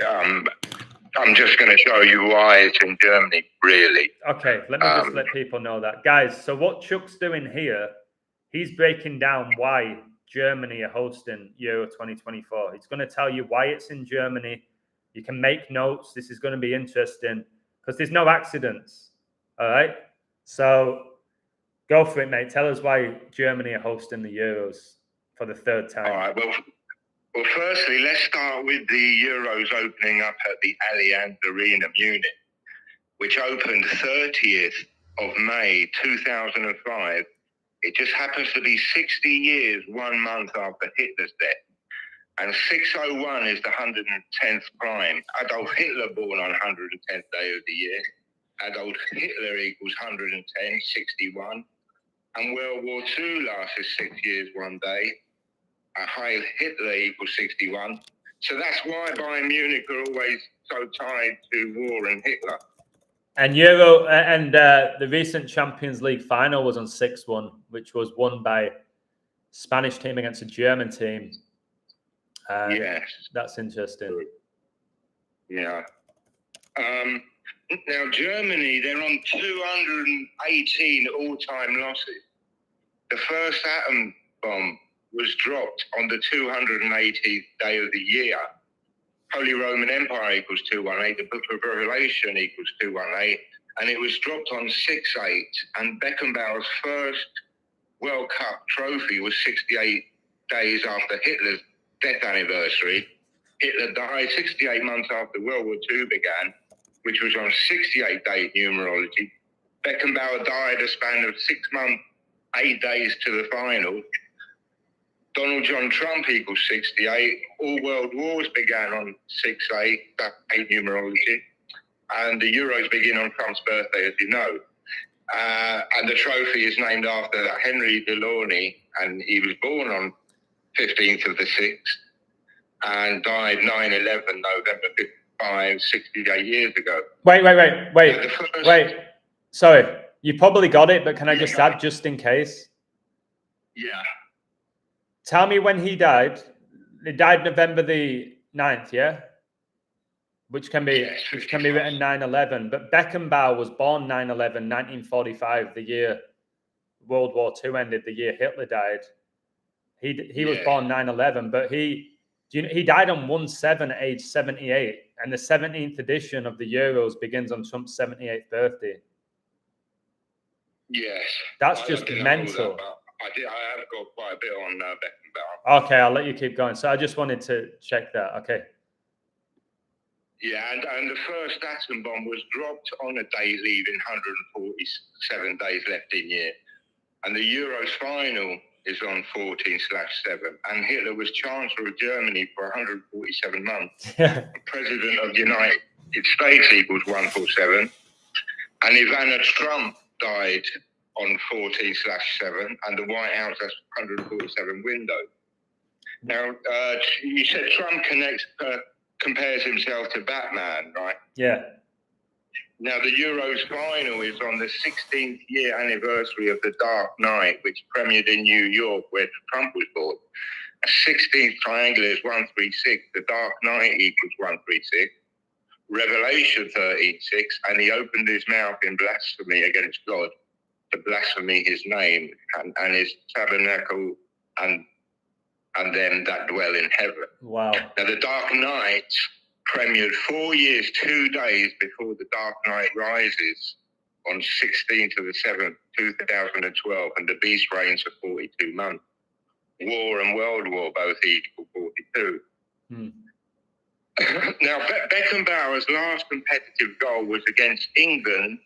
I'm just going to show you why it's in Germany, really. Okay, let me just let people know that. Guys, so what Chuck's doing here, he's breaking down why Germany are hosting Euro 2024. He's going to tell you why it's in Germany. You can make notes. This is going to be interesting because there's no accidents. All right? So go for it, mate. Tell us why Germany are hosting the Euros for the 3rd time. All right, well, firstly, let's start with the Euros opening up at the Allianz Arena, Munich, which opened 30th of May 2005. It just happens to be 60 years, 1 month after Hitler's death. And 601 is the 110th prime. Adolf Hitler born on 110th day of the year. Adolf Hitler equals 110, 61. And World War II lasted 6 years, 1 day. Heil Hitler equals 61. So that's why Bayern Munich are always so tied to war and Hitler. And the recent Champions League final was on 6-1, which was won by Spanish team against a German team. Yes. That's interesting. Yeah. Now, Germany, they're on 218 all-time losses. The first atom bomb was dropped on the 280th day of the year. Holy Roman Empire equals 218. The Book of Revelation equals 218. and it was dropped on 6/8. And Beckenbauer's first World Cup trophy was 68 days after Hitler's death anniversary. Hitler died 68 months after World War II began, which was on 68-day numerology. Beckenbauer died a span of 6 months, 8 days to the final. Donald John Trump equals 68. All world wars began on 6/8, that 8 numerology. And the Euros begin on Trump's birthday, as you know. And the trophy is named after Henry Delaunay, and he was born on 15th of the 6th and died 9/11, November 55, 68 years ago. Wait. Sorry, you probably got it, but can I just add, just in case? Yeah. Tell me when he died. He died November the 9th, yeah? Which can be written 9/11. But Beckenbauer was born 9/11, 1945, the year World War II ended, the year Hitler died. He was born 9/11, but he died on 1/7 at age 78, and the 17th edition of the Euros begins on Trump's 78th birthday. Yes. That's just mental. I have got quite a bit on Beckenbauer. Okay, I'll let you keep going. So I just wanted to check that. Okay. Yeah, and the first atom bomb was dropped on a day leaving 147 days left in year. And the Euros final is on 14/7. And Hitler was Chancellor of Germany for 147 months. President of the United States equals 147. And Ivana Trump died on 14/7, and the White House has 147 windows. Now, you said Trump compares himself to Batman, right? Yeah. Now, the Euros final is on the 16th year anniversary of The Dark Knight, which premiered in New York, where Trump was born. A 16th triangular is 136. The Dark Knight equals 136. Revelation 13:6, and he opened his mouth in blasphemy against God to blaspheme his name and his tabernacle and them that dwell in heaven. Wow. Now, The Dark Knight premiered 4 years, 2 days before The Dark Knight Rises on 16th of the 7th, 2012, and the beast reigns for 42 months. War and World War both equal 42. Now, Beckenbauer's last competitive goal was against England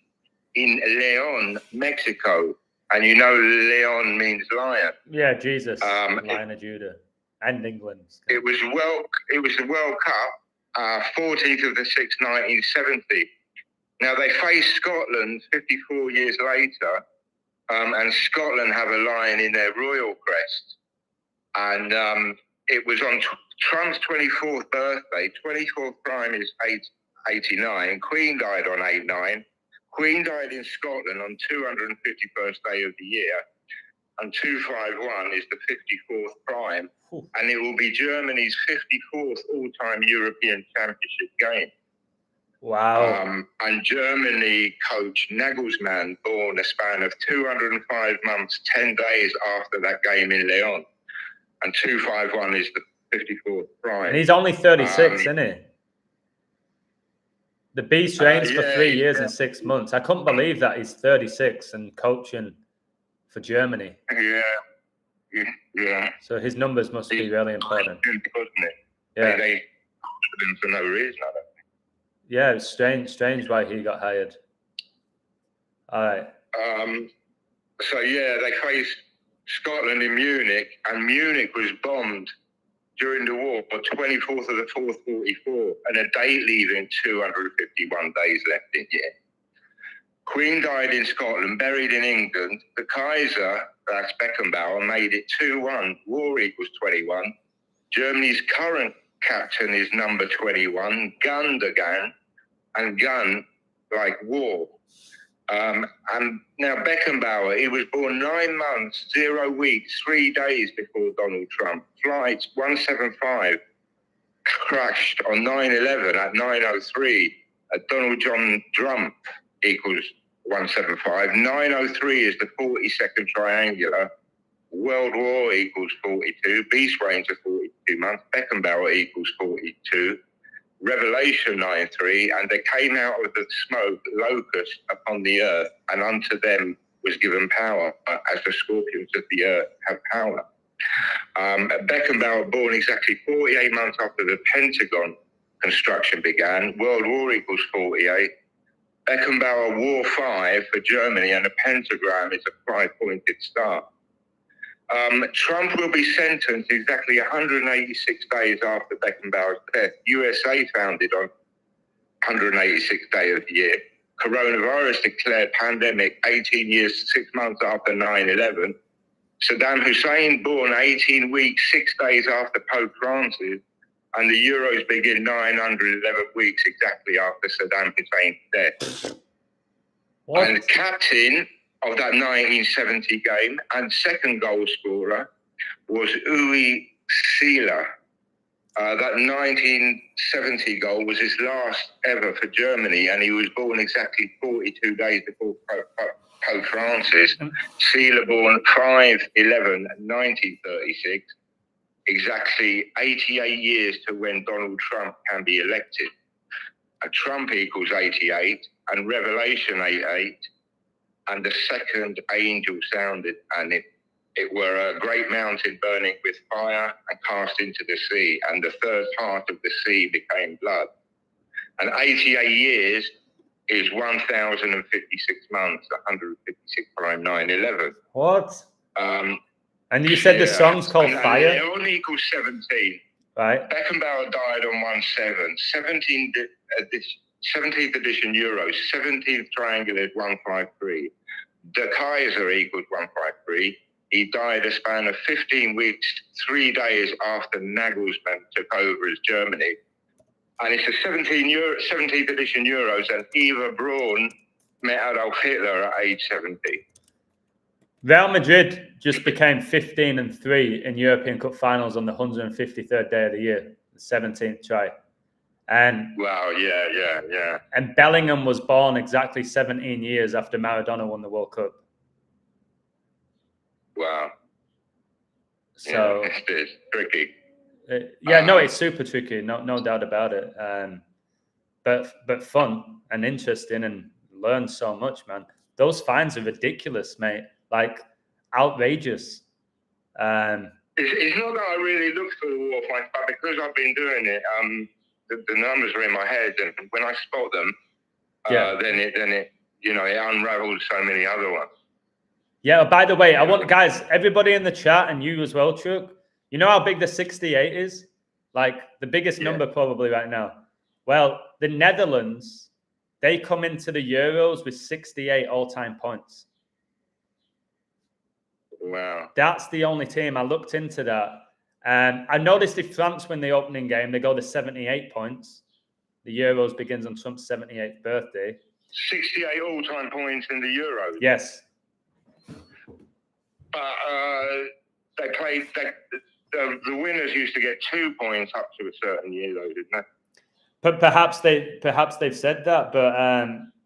in Leon, Mexico. And you know Leon means lion. Yeah, Jesus, Lion of Judah, and England. It was the World Cup, 14th of the 6th, 1970. Now, they faced Scotland 54 years later, and Scotland have a lion in their royal crest. And it was on Trump's 24th birthday. 24th prime is 889. Queen died on 8/9. Queen died in Scotland on 251st day of the year, and 251 is the 54th prime, and it will be Germany's 54th all-time European Championship game. Wow. And Germany coach Nagelsmann born a span of 205 months, 10 days after that game in Leon, and 251 is the 54th prime. And he's only 36, isn't he? The beast reigns for 3 years and 6 months. I couldn't believe that he's 36 and coaching for Germany. Yeah. So his numbers must be really important. Yeah. They him for no reason, I don't think. Yeah, it's strange why he got hired. All right. So yeah, they faced Scotland in Munich, and Munich was bombed during the war on 24th of the 4th, 44, and a date leaving 251 days left in year. Queen died in Scotland, buried in England. The Kaiser, that's Beckenbauer, made it 2-1. War equals 21. Germany's current captain is number 21, Gundogan, and gun like war. And now Beckenbauer, he was born 9 months, 0 weeks, 3 days before Donald Trump. Flight 175 crashed on 9/11 at 9:03. Donald John Trump equals 175. 9:03 is the 42nd triangular. World War equals 42. Beast reigns are 42 months. Beckenbauer equals 42. Revelation 9:3, and there came out of the smoke locusts upon the earth, and unto them was given power, as the scorpions of the earth have power. Beckenbauer, born exactly 48 months after the Pentagon construction began. World War equals 48. Beckenbauer War 5 for Germany, and a pentagram is a 5-pointed star. Trump will be sentenced exactly 186 days after Beckenbauer's death. USA founded on 186th day of the year. Coronavirus declared pandemic 18 years, 6 months after 9/11. Saddam Hussein born 18 weeks, 6 days after Pope Francis. And the Euros begin 911 weeks exactly after Saddam Hussein's death. What? And captain of that 1970 game and second goal scorer was Uwe Seeler. That 1970 goal was his last ever for Germany, and he was born exactly 42 days before Pope Francis. Seeler born 5/11/1936, exactly 88 years to when Donald Trump can be elected. Trump equals 88, and Revelation 88. And the second angel sounded, and it were a great mountain burning with fire and cast into the sea, and the third part of the sea became blood. And 88 years is 1,056 months, 156 times 9/11. What? And you said the song's called Fire? It only equals 17. Right. Beckenbauer died on 1/7. 17th edition Euros, 17th triangle is 153. De Kaiser equals 153. He died a span of 15 weeks, 3 days after Nagelsmann took over as Germany. And it's the 17th edition Euros, and Eva Braun met Adolf Hitler at age 70. Real Madrid just became 15-3 in European Cup finals on the 153rd day of the year, the 17th try. And wow, yeah. And Bellingham was born exactly 17 years after Maradona won the World Cup. Wow. So yeah, it's tricky. No, it's super tricky, no doubt about it. But fun and interesting, and learn so much, man. Those fines are ridiculous, mate. Like outrageous. It's not that I really looked for the war fines, but because I've been doing it, the numbers are in my head, and when I spot them, then it it unravels so many other ones. Yeah. By the way, I want guys, everybody in the chat, and you as well, Chuck. You know how big the 68 is? Like the biggest number probably right now. Well, the Netherlands, they come into the Euros with 68 all-time points. Wow. That's the only team. I looked into that. I noticed if France win the opening game, they go to 78 points. The Euros begins on Trump's 78th birthday. 68 all-time points in the Euros? Yes. But they played... The winners used to get 2 points up to a certain year, though, didn't they? But perhaps they've said that. But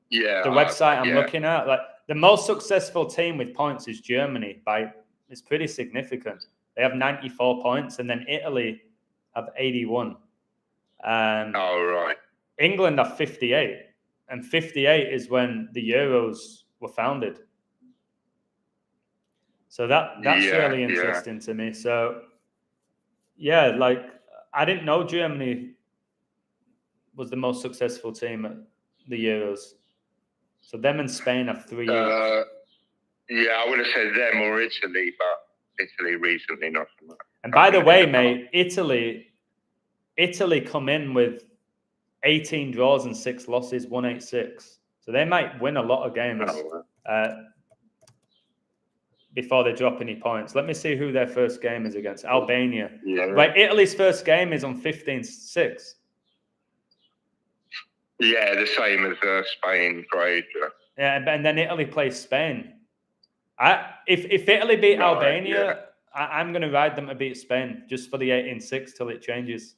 the website I'm looking at, like the most successful team with points is Germany. It's pretty significant. They have 94 points, and then Italy have 81. Right. England have 58, and 58 is when the Euros were founded. So that's really interesting to me. So. Yeah, like I didn't know Germany was the most successful team at the Euros. So them and Spain have 3 years. I would have said them or Italy, but Italy recently not so much. And by the way, mate, Italy come in with 18 draws and 6 losses, 186. So they might win a lot of games before they drop any points. Let me see who their first game is against. Albania. Yeah. Right, Italy's first game is on 15-6. Yeah, the same as Spain, Croatia. Yeah, and then Italy plays Spain. If Italy beat Albania, I'm going to ride them to beat Spain just for the 18-6 till it changes.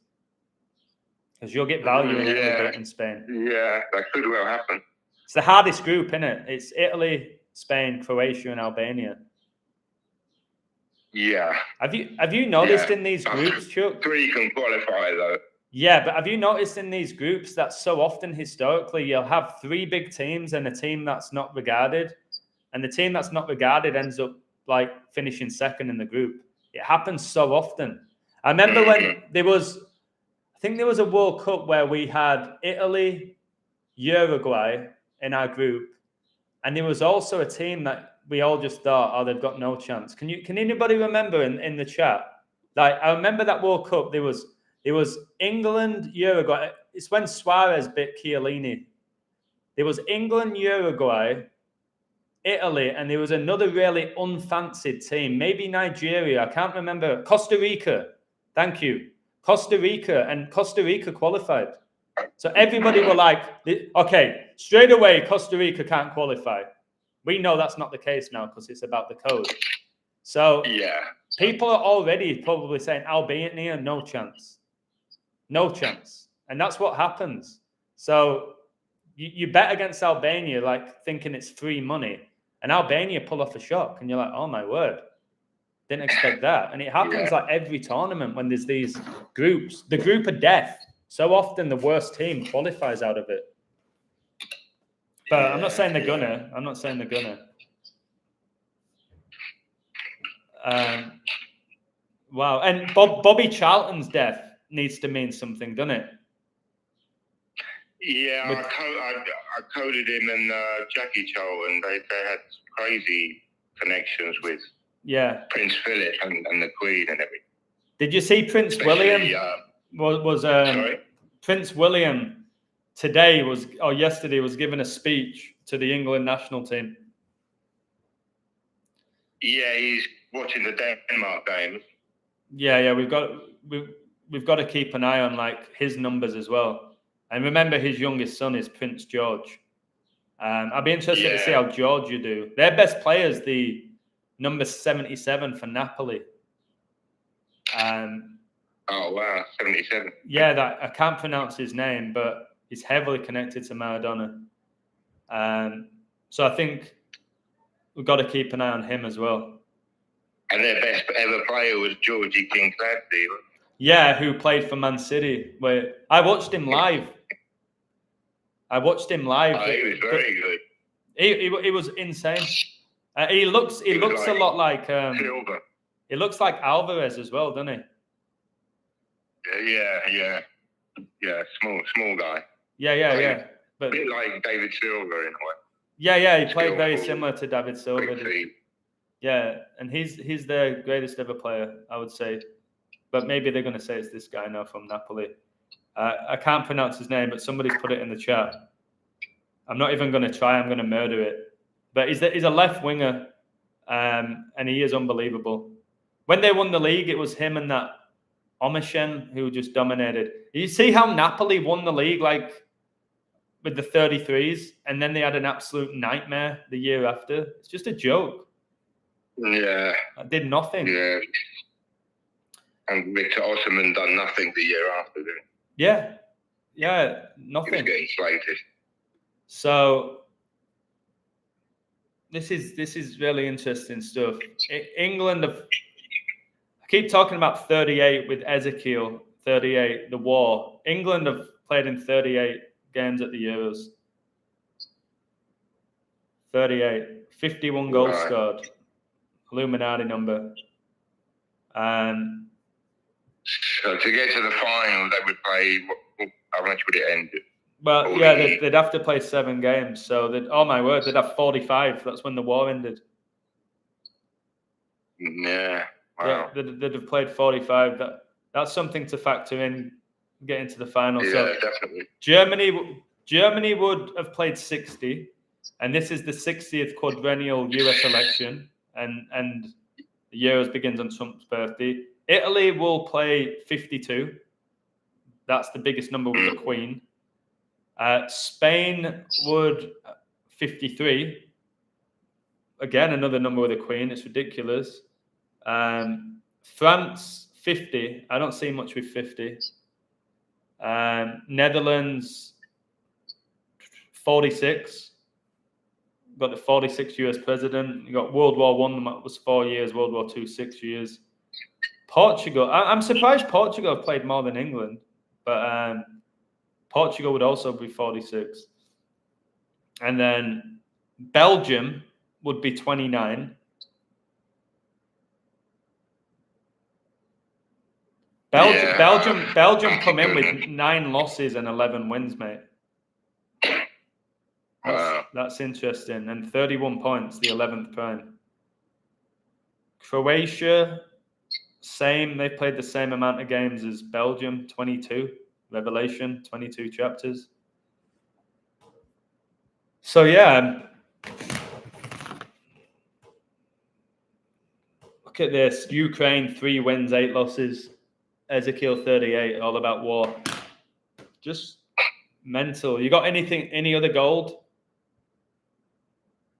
Because you'll get value in Italy beating Spain. Yeah, that could well happen. It's the hardest group, isn't it? It's Italy, Spain, Croatia, and Albania. Yeah. Have you noticed in these groups, Chuck? 3 can qualify though. Yeah, but have you noticed in these groups that so often historically you'll have 3 big teams and a team that's not regarded, and the team that's not regarded ends up like finishing second in the group. It happens so often. I remember when I think there was a World Cup where we had Italy, Uruguay in our group, and there was also a team that we all just thought, oh, they've got no chance. Can anybody remember in the chat? Like, I remember that World Cup. There was England, Uruguay. It's when Suarez bit Chiellini. There was England, Uruguay, Italy, and there was another really unfancied team, maybe Nigeria. I can't remember. Costa Rica. Thank you. Costa Rica qualified. So everybody were like, okay, straight away, Costa Rica can't qualify. We know that's not the case now because it's about the code. So people are already probably saying Albania, no chance. No chance. And that's what happens. So you bet against Albania, like thinking it's free money. And Albania pull off a shock. And you're like, oh my word. Didn't expect that. And it happens like every tournament when there's these groups. The group of death. So often the worst team qualifies out of it. But I'm not saying they're gonna. I'm not saying they're gonna. Wow. And Bobby Charlton's death needs to mean something, doesn't it? Yeah, I coded him and Jackie Charlton. They had crazy connections with Prince Philip and the Queen and everything. Did you see Prince William? Sorry? Prince William yesterday was giving a speech to the England national team. Yeah, he's watching the Denmark game. Yeah, we've got to keep an eye on like his numbers as well. And remember, his youngest son is Prince George. I'd be interested to see how Georgia do. Their best player is the number 77 for Napoli. Oh wow, 77. Yeah, that I can't pronounce his name, but he's heavily connected to Maradona. So I think we've got to keep an eye on him as well. And their best ever player was Georgie King-Clancy. Yeah, who played for Man City. Where I watched him live. Oh, he was very good. He was insane. He looks like, a lot like Silver. He looks like Alvarez as well, doesn't he? Yeah. Small guy. Yeah. But a bit like David Silva in a way. Yeah. He played very similar to David Silva. Yeah, and he's their greatest ever player, I would say. But maybe they're going to say it's this guy now from Napoli. I can't pronounce his name, but somebody's put it in the chat. I'm not even going to try. I'm going to murder it. But he's a left winger, and he is unbelievable. When they won the league, it was him and that Omishen who just dominated. You see how Napoli won the league like with the 33s, and then they had an absolute nightmare the year after. It's just a joke. Yeah. I did nothing. Yeah. And Victor Osimhen done nothing the year after, didn't he? Yeah, nothing. He was getting slated. So this is really interesting stuff. England I keep talking about 38 with Ezekiel, 38, the war. England have played in 38 games at the Euros. 38. 51 goals scored. Illuminati number. So to get to the final, they would play, how much would it end? Well, yeah, they'd have to play 7 games. So, oh my word, they'd have 45. That's when the war ended. Yeah, wow. Yeah, they'd have played 45. That's something to factor in getting to the final. Yeah, so definitely. Germany would have played 60, and this is the 60th quadrennial US election, and the Euros begins on Trump's birthday. Italy will play 52. That's the biggest number with the Queen. Spain would 53. Again, another number with the Queen. It's ridiculous. France 50. I don't see much with 50. Netherlands 46. Got the 46th US president. You got World War I, that was 4 years. World War II, 6 years. Portugal. I'm surprised Portugal have played more than England, But Portugal would also be 46. And then Belgium would be 29. Belgium come in with 9 losses and 11 wins, mate. That's interesting. And 31 points, the 11th prime. Croatia, same. They played the same amount of games as Belgium, 22. Revelation, 22 chapters. So, yeah. Look at this. Ukraine, 3 wins, 8 losses. Ezekiel 38, all about war. Just mental. You got any other gold?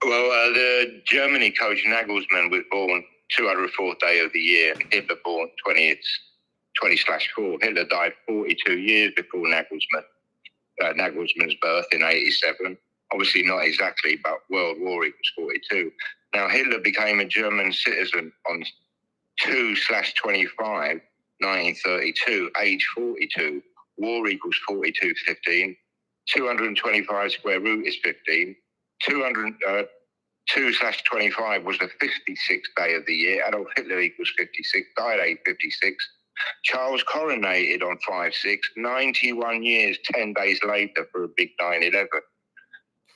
Well, the Germany coach Nagelsmann was born 204th day of the year. Hitler born 20/4. Hitler died 42 years before Nagelsmann's birth in 87. Obviously not exactly, but World War equals 42. Now, Hitler became a German citizen on 2/25, 1932, age 42. War equals 42/15. 225 square root is 15. 2/25 was the 56th day of the year. Adolf Hitler equals 56, died age 56. Charles coronated on 5/6, 91 years, 10 days later for a big 9/11.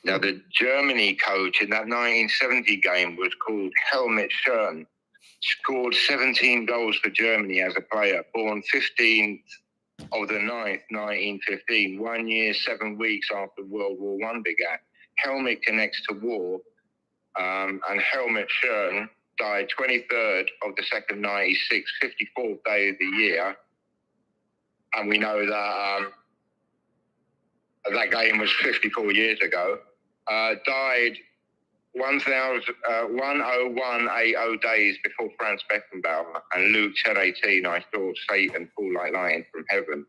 Now, the Germany coach in that 1970 game was called Helmut Schön. Scored 17 goals for Germany as a player, born 15th of the 9th, 1915, 1 year, 7 weeks after World War I began. Helmut connects to war, and Helmut Schön died 23rd of the 2nd, 96, 54th day of the year. And we know that that game was 54 years ago. Died 10180 days before Franz Beckenbauer, and Luke 10:18, I saw Satan fall like lightning from heaven.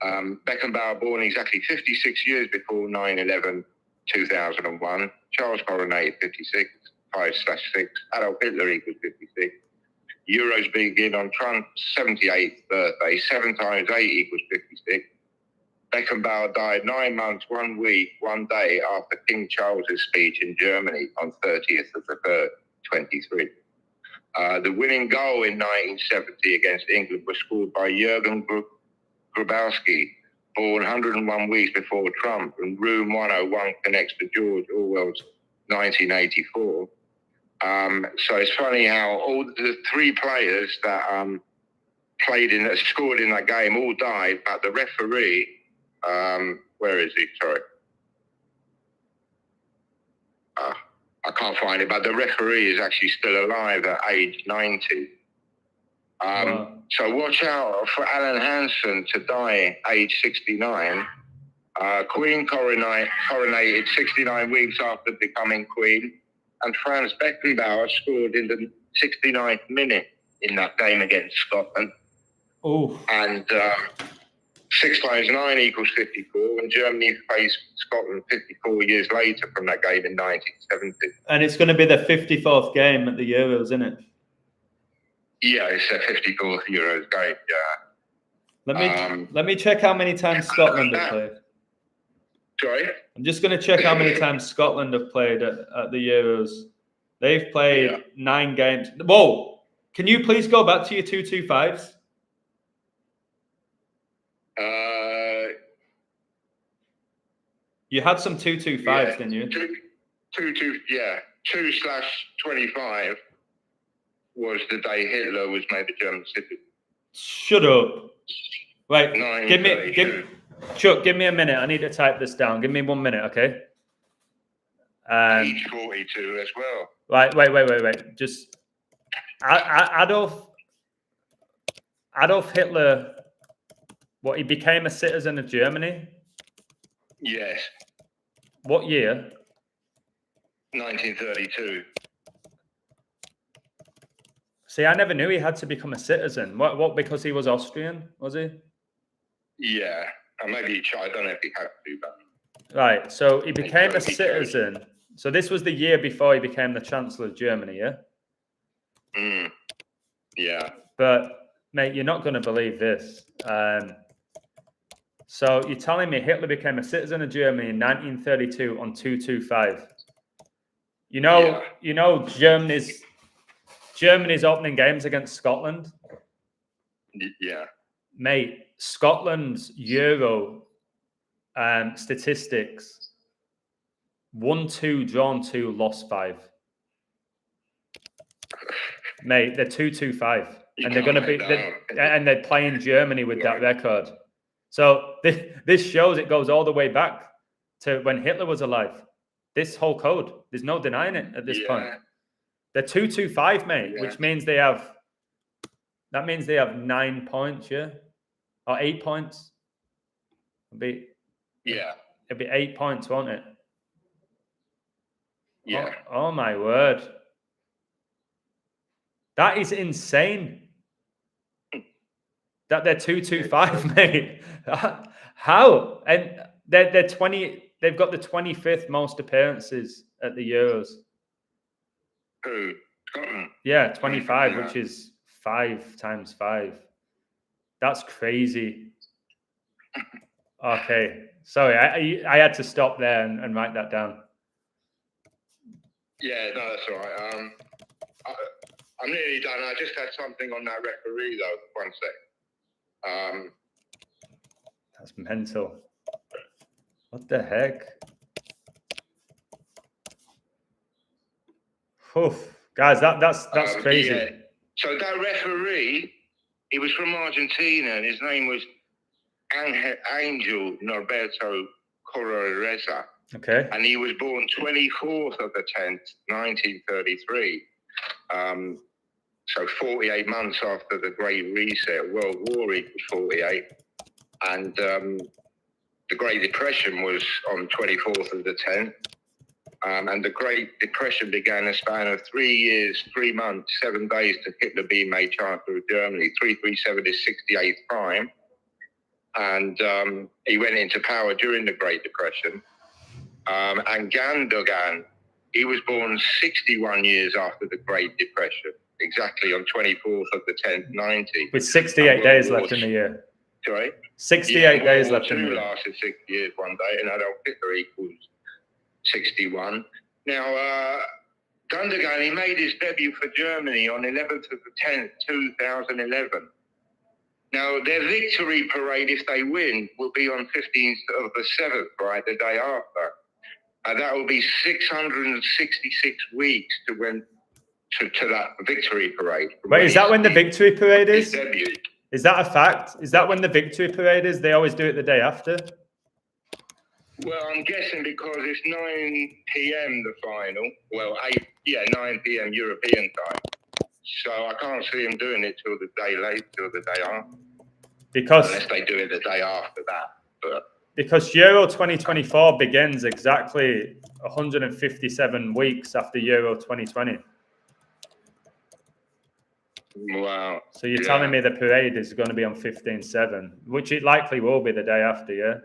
Beckenbauer born exactly 56 years before 9/11, 2001. Charles coronated 56, 5/6. Adolf Hitler equals 56. Euros begin on Trump's 78th birthday. 7 times 8 equals 56. Beckenbauer died 9 months, 1 week, 1 day after King Charles's speech in Germany on 30th of the 3rd, 23. The winning goal in 1970 against England was scored by Jürgen Grabowski, born 101 weeks before Trump, and Room 101 connects to George Orwell's 1984. So it's funny how all the 3 players that scored in that game all died, but the referee, where is he? Sorry. I can't find it, but the referee is actually still alive at age 90. Wow. So watch out for Alan Hansen to die age 69. Queen coronated 69 weeks after becoming queen, and Franz Beckenbauer scored in the 69th minute in that game against Scotland. Oh. And 6 times 9 equals 54, and Germany faced Scotland 54 years later from that game in 1970. And it's going to be the 54th game at the Euros, isn't it? Yeah, it's a 54th Euros game, yeah. Let me check how many times Scotland have played. Sorry? I'm just going to check how many times Scotland have played at the Euros. They've played 9 games. Whoa! Can you please go back to your 225s? You had some 225s, didn't you? 2/25 was the day Hitler was made a German citizen. Shut up. Right, Chuck, give me a minute. I need to type this down. Give me 1 minute, okay? Age 42 as well. Right, wait. Just Adolf Hitler, what, he became a citizen of Germany? Yes. What year? 1932. See, I never knew he had to become a citizen. What? Because he was Austrian, was he? Yeah, and maybe I don't know if he had to, but right. So he became a citizen. So this was the year before he became the Chancellor of Germany, yeah. Yeah. But mate, you're not going to believe this. So you're telling me Hitler became a citizen of Germany in 1932 on 225? You know Germany's opening games against Scotland? Yeah. Mate, Scotland's Euro statistics: 1-2, drawn 2, lost 5. Mate, they're 2-2-5, and they're going to be, and they're playing Germany with that record. So this shows it goes all the way back to when Hitler was alive. This whole code, there's no denying it at this point. They're 2-2-5, mate, which means they have. That means they have 9 points, yeah, or 8 points. It'd be 8 points, won't it? Yeah. Oh my word. That is insane. That they're 2-2-5, mate. How? And they're 20. They've got the 25th most appearances at the Euros. Who? Yeah, 25, which is 5 times 5. That's crazy. Okay, sorry, I had to stop there and write that down. Yeah, no, that's all right. I'm nearly done. I just had something on that referee, though. 1 sec. That's mental. What the heck? Oof. Guys, that's crazy. Yeah. So that referee, he was from Argentina, and his name was Angel Norberto Correza. Okay. And he was born 24th of the 10th, 1933. So 48 months after the Great Reset, World War equals 48. And the Great Depression was on 24th of the 10th. And the Great Depression began a span of 3 years, 3 months, 7 days to Hitler being made Chancellor of Germany. 337 is 68th prime. And he went into power during the Great Depression. And Gandogan, he was born 61 years after the Great Depression, exactly on 24th of the 10th, 90. With 68 days left in the year. Sorry? 68 days left in the year. Lasted 6 years one day, and Adolf Hitler equals 61. Now, Gundogan, he made his debut for Germany on 11th of the 10th, 2011. Now, their victory parade, if they win, will be on 15th of the 7th, right, the day after. That will be 666 weeks to that victory parade. Wait, is that when the victory parade is? Debut. Is that a fact? Is that when the victory parade is? They always do it the day after? Well, I'm guessing because it's 9 p.m. the final. Well, 9 p.m. European time. So I can't see them doing it till the day late, till the day after. Unless they do it the day after that. Because Euro 2024 begins exactly 157 weeks after Euro 2020. Wow. So you're telling me the parade is going to be on 15/7, which it likely will be the day after, yeah?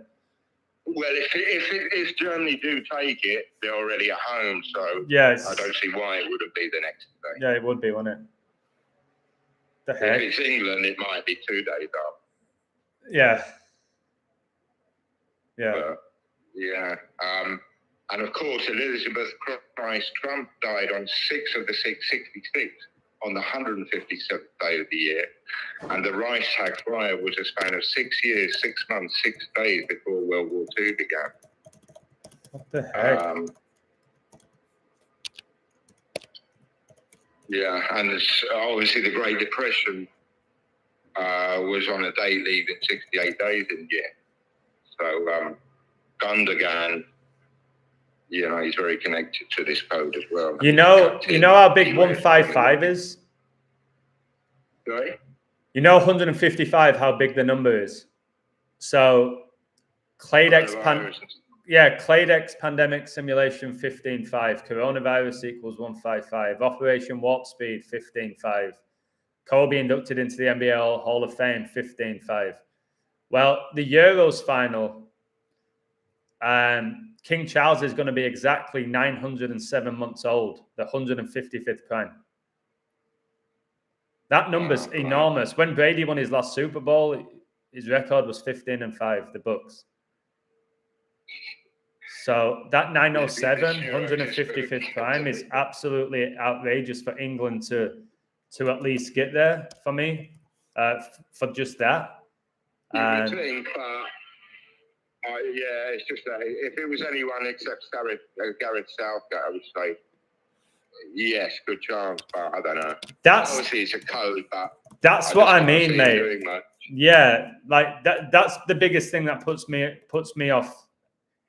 Well, if Germany do take it, they're already at home, so yes. I don't see why it wouldn't be the next day. Yeah, it would be, wouldn't it? The heck? If it's England, it might be 2 days up. Yeah. Yeah. And of course, Elizabeth Christ Trump died on 6 of the 666 on the 157th day of the year. And the Reichstag fire was a span of 6 years, 6 months, 6 days before World War II began. What the heck? And obviously the Great Depression was on a day leaving 68 days in the year. So Gundogan, he's very connected to this code as well. You know how big 155 is? Sorry? You know 155, how big the number is? So Cladex pandemic simulation 15.5, coronavirus equals 155, Operation Warp Speed 15.5, Kobe inducted into the NBA Hall of Fame 15.5. Well, the Euros final, King Charles is going to be exactly 907 months old, the 155th prime. That number's enormous. When Brady won his last Super Bowl, His record was 15-5. The Bucks. So that 907, 155th prime is absolutely outrageous for England to at least get there for me, for just that. You would think, yeah, it's just that if it was anyone except Gareth Southgate, I would say yes, good chance, but I don't know. Obviously, it's a code, but that's what I mean, mate. Yeah, like that's the biggest thing that puts me off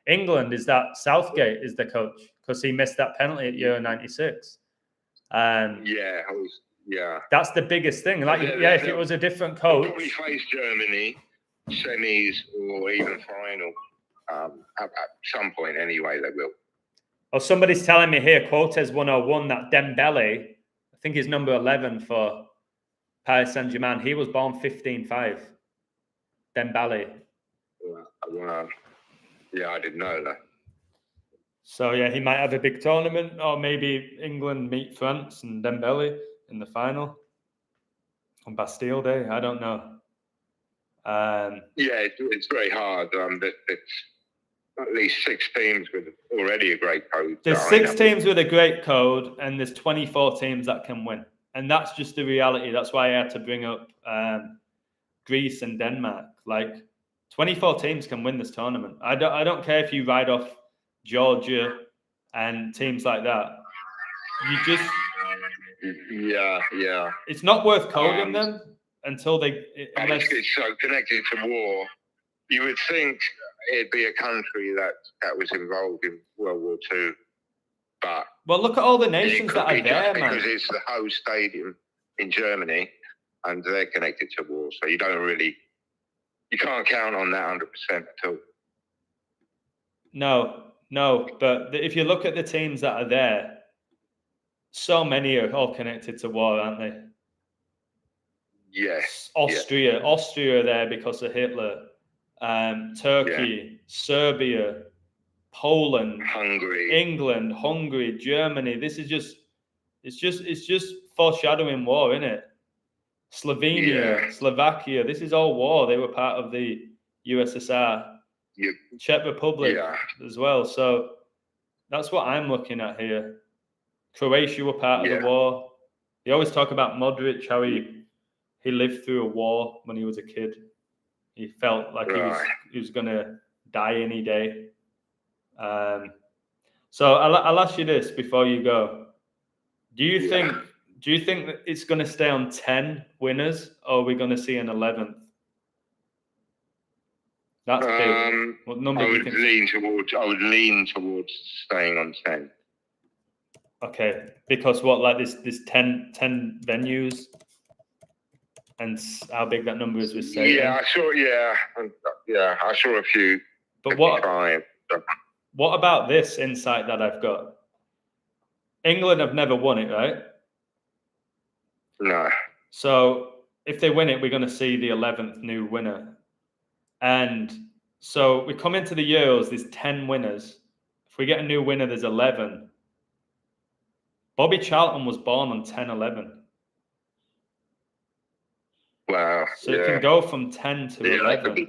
England is that Southgate is the coach because he missed that penalty at Euro 96. Yeah. That's the biggest thing. Like, if it was a different coach, they'll probably face Germany semis or even final at some point. Anyway, they will. Oh, somebody's telling me here, Quotes 101, that Dembele, I think he's number 11 for Paris Saint-Germain. He was born 15-5. Dembele. Wow. Yeah, I didn't know that. So, yeah, he might have a big tournament, or maybe England meet France and Dembele in the final on Bastille Day. I don't know. It's very hard. It's at least 6 teams with already a great code. There's 6 teams with a great code, and there's 24 teams that can win. And that's just the reality. That's why I had to bring up Greece and Denmark. Like, 24 teams can win this tournament. I don't care if you ride off Georgia and teams like that. You just... Yeah. It's not worth coding them until they... Unless it's so connected to war. You would think it'd be a country that was involved in World War II. But... Well, look at all the nations that are there, man. Because it's the host stadium in Germany, and they're connected to war. So you don't really... You can't count on that 100% at all. No. But if you look at the teams that are there, so many are all connected to war, aren't they? Yes. Austria are there because of Hitler. Turkey, Serbia, Poland, Hungary, England, Hungary, Germany. This is it's just foreshadowing war, isn't it? Slovenia, Slovakia. This is all war. They were part of the USSR. Czech Republic as well. So that's what I'm looking at here. Croatia were part of the war. They always talk about Modric, how he lived through a war when he was a kid. He felt like he was going to die any day. So I'll ask you this before you go. Do you think that it's going to stay on 10 winners, or are we going to see an 11th? That's big. What number do you think? I would lean towards staying on 10. Okay, because what, like this 10 venues, and how big that number is with Satan? I saw a few. But what about this insight that I've got? England have never won it, right? No. So if they win it, we're going to see the 11th new winner. And so we come into the Euros, there's 10 winners. If we get a new winner, there's 11. Bobby Charlton was born on 10-11. Wow. So it can go from 10 to 11.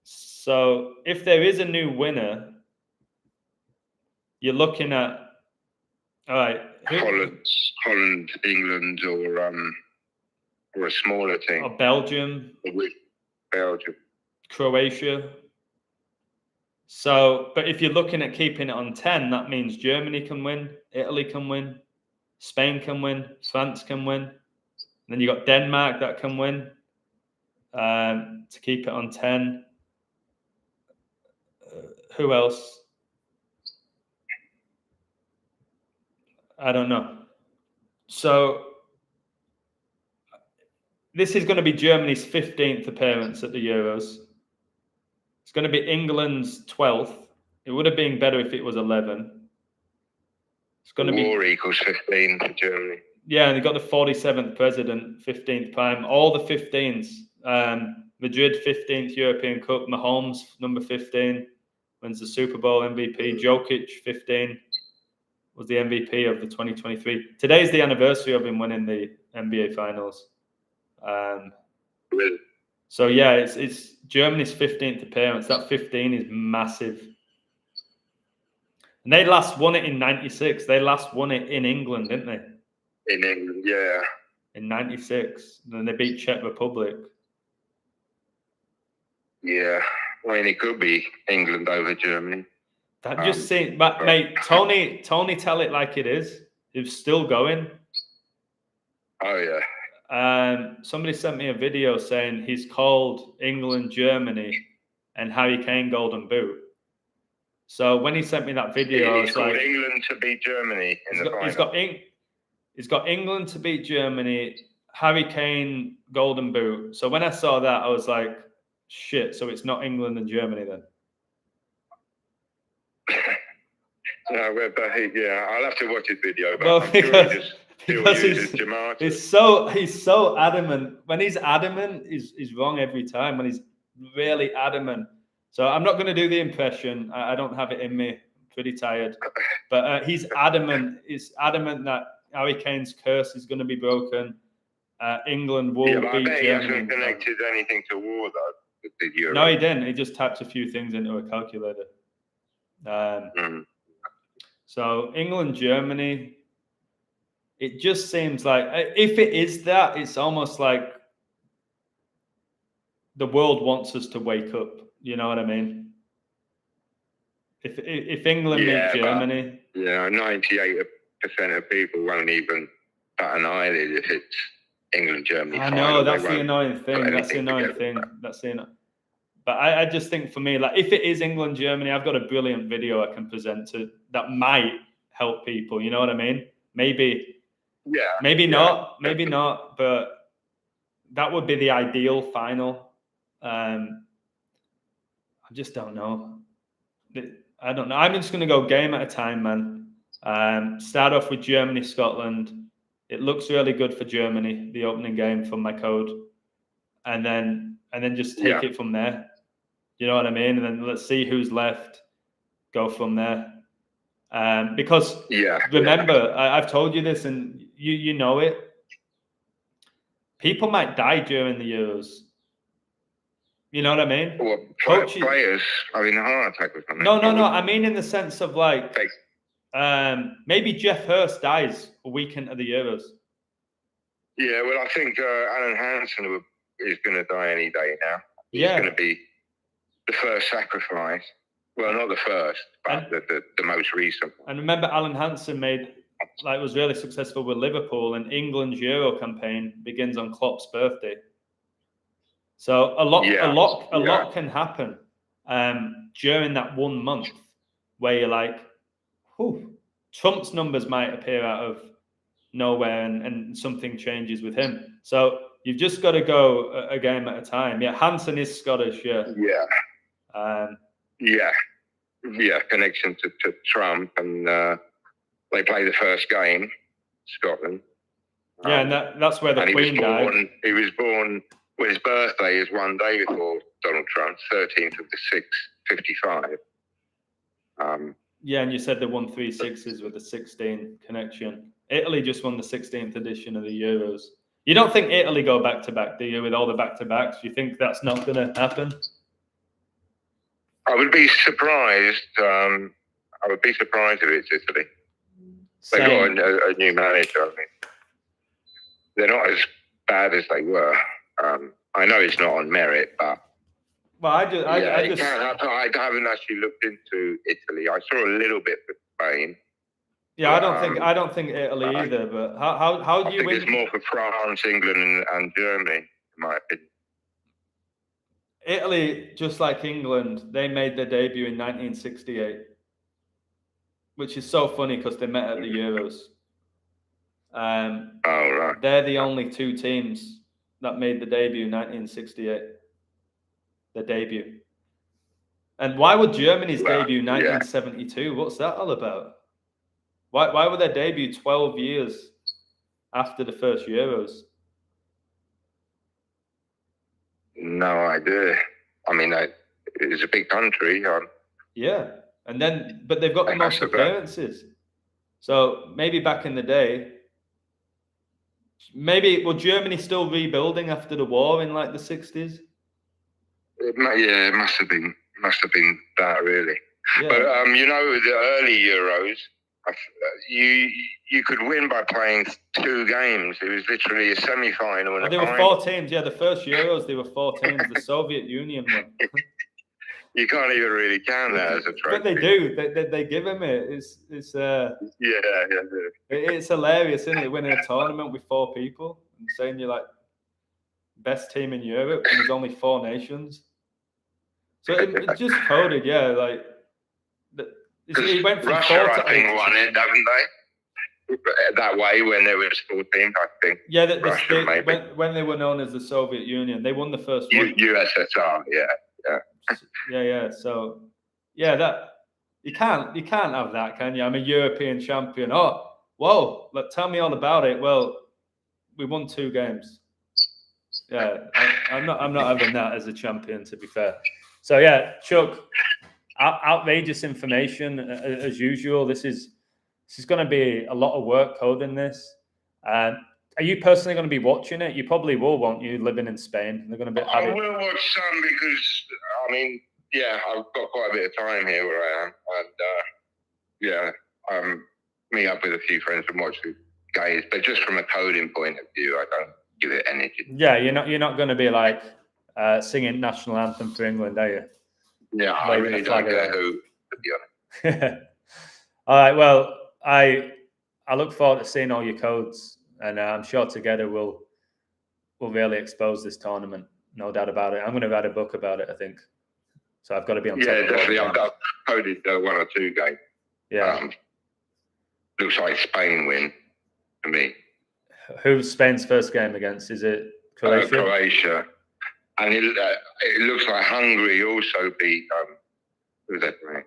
So if there is a new winner, you're looking at, all right, Holland, England, or a smaller team. Or Belgium. Croatia. So, but if you're looking at keeping it on 10, that means Germany can win, Italy can win, Spain can win, France can win. And then you got Denmark that can win to keep it on 10. Who else? I don't know. So this is going to be Germany's 15th appearance at the Euros. It's going to be England's 12th. It would have been better if it was 11. It's going to be war equals 15 for Germany. Yeah, and they got the 47th president, 15th prime, all the 15s. Madrid 15th European Cup. Mahomes number 15 wins the Super Bowl MVP. Jokic 15 was the MVP of the 2023. Today's the anniversary of him winning the NBA Finals. Really? So yeah, it's Germany's 15th appearance. That 15 is massive. And they last won it in 96. They last won it in England, didn't they? In England, yeah. In 96. And then they beat Czech Republic. Yeah. I mean, it could be England over Germany. That just seems, but mate, Tony, tell it like it is. It's still going. Oh yeah. Somebody sent me a video saying he's called England, Germany, and Harry Kane Golden Boot. So when he sent me that video, I was like, England to beat Germany in the final. He's got England to beat Germany, Harry Kane Golden Boot. So when I saw that, I was like, shit. So it's not England and Germany then. No, but yeah, I'll have to watch his video. But Well, because he's so adamant. When he's adamant, he's wrong every time. When he's really adamant. So I'm not going to do the impression. I don't have it in me. I'm pretty tired. But he's adamant. He's adamant that Harry Kane's curse is going to be broken. England will beat Germany. He hasn't connected anything to war, though. No, he didn't. He just typed a few things into a calculator. So England, Germany, it just seems like, if it is that, it's almost like the world wants us to wake up. You know what I mean? If England meet Germany, 98% of people won't even bat an eyelid if it's England, Germany. I know, that's the annoying thing. But I just think for me, like, if it is England, Germany, I've got a brilliant video I can present to that might help people. You know what I mean? Maybe not, but that would be the ideal final. I just don't know. I don't know. I'm just going to go game at a time, man. Start off with Germany, Scotland. It looks really good for Germany, the opening game from my code. And then just take it from there. You know what I mean? And then let's see who's left. Go from there. Because remember, I've told you this, and you know it. People might die during the Euros. You know what I mean? Well, players having a heart attack or something. No. I mean in the sense of like, maybe Jeff Hurst dies a week into the Euros. Yeah, well, I think Alan Hansen is going to die any day now. He's going to be the first sacrifice. Well, not the first, but the most recent. And remember, Alan Hansen was really successful with Liverpool, and England's Euro campaign begins on Klopp's birthday. So a lot can happen during that 1 month where you're like, Trump's numbers might appear out of nowhere and something changes with him. So you've just got to go a game at a time. Yeah, Hansen is Scottish, connection to Trump, and they play the first game, Scotland. And that's where the Queen died. He was born, well, his birthday is one day before Donald Trump, 13th of the 6th, 55. And you said they won 3 6s with the 16 connection. Italy just won the 16th edition of the Euros. You don't think Italy go back-to-back, do you, with all the back-to-backs? You think that's not going to happen? I would be surprised. I would be surprised if it's Italy. They got a new manager. I mean, they're not as bad as they were. I know it's not on merit, but I haven't actually looked into Italy. I saw a little bit for Spain. Yeah, I don't think Italy either. But how do you win? It's more for France, England, and Germany, in my opinion. Italy, just like England, they made their debut in 1968, which is so funny because they met at the Euros. They're the only 2 teams that made the debut in 1968. The debut. And why would Germany's debut 1972? What's that all about? Why would their debut 12 years after the first Euros? No idea. I mean, it's a big country. But they've got the most appearances. So maybe back in the day, was Germany still rebuilding after the war in like the 60s? It must have been that really. Yeah. But the early Euros, you could win by playing 2 games. It was literally a semi-final and There a were final. 4 teams. Yeah, the first Euros, there were 4 teams. The Soviet Union won. You can't even really count that as a trophy. But they do. They give him it. It's It's hilarious, isn't it? Winning a tournament with 4 people and saying you're like best team in Europe and there's only 4 nations. So it just coded, yeah. Like he went from Russia, 4 to I think, 8 won it, haven't they? That way, when there was 4 teams, I think. Yeah, Russia, maybe. When they were known as the Soviet Union, they won the first one. USSR, Yeah. So, yeah, that you can't have that, can you? I'm a European champion. Oh, whoa! Tell me all about it. Well, we won 2 games. Yeah, I'm not having that as a champion, to be fair. So yeah, Chuck, outrageous information as usual. This is going to be a lot of work coding this. Are you personally going to be watching it? You probably will, won't you? Living in Spain, they're going to be. I will watch some because I've got quite a bit of time here where I am, and I'm meet up with a few friends and watch the games. But just from a coding point of view, I don't give it energy. Yeah, you're not going to be like singing national anthem for England, are you? Yeah, I really don't care who, to be honest. All right, well, I look forward to seeing all your codes, and I'm sure together we'll really expose this tournament. No doubt about it. I'm going to write a book about it, I think. So I've got to be on top of it. Yeah, definitely. I've coded 1 or 2 games. Yeah. Looks like Spain win for me. Who's Spain's first game against? Is it Croatia? Croatia. And it looks like Hungary also beat who's that playing?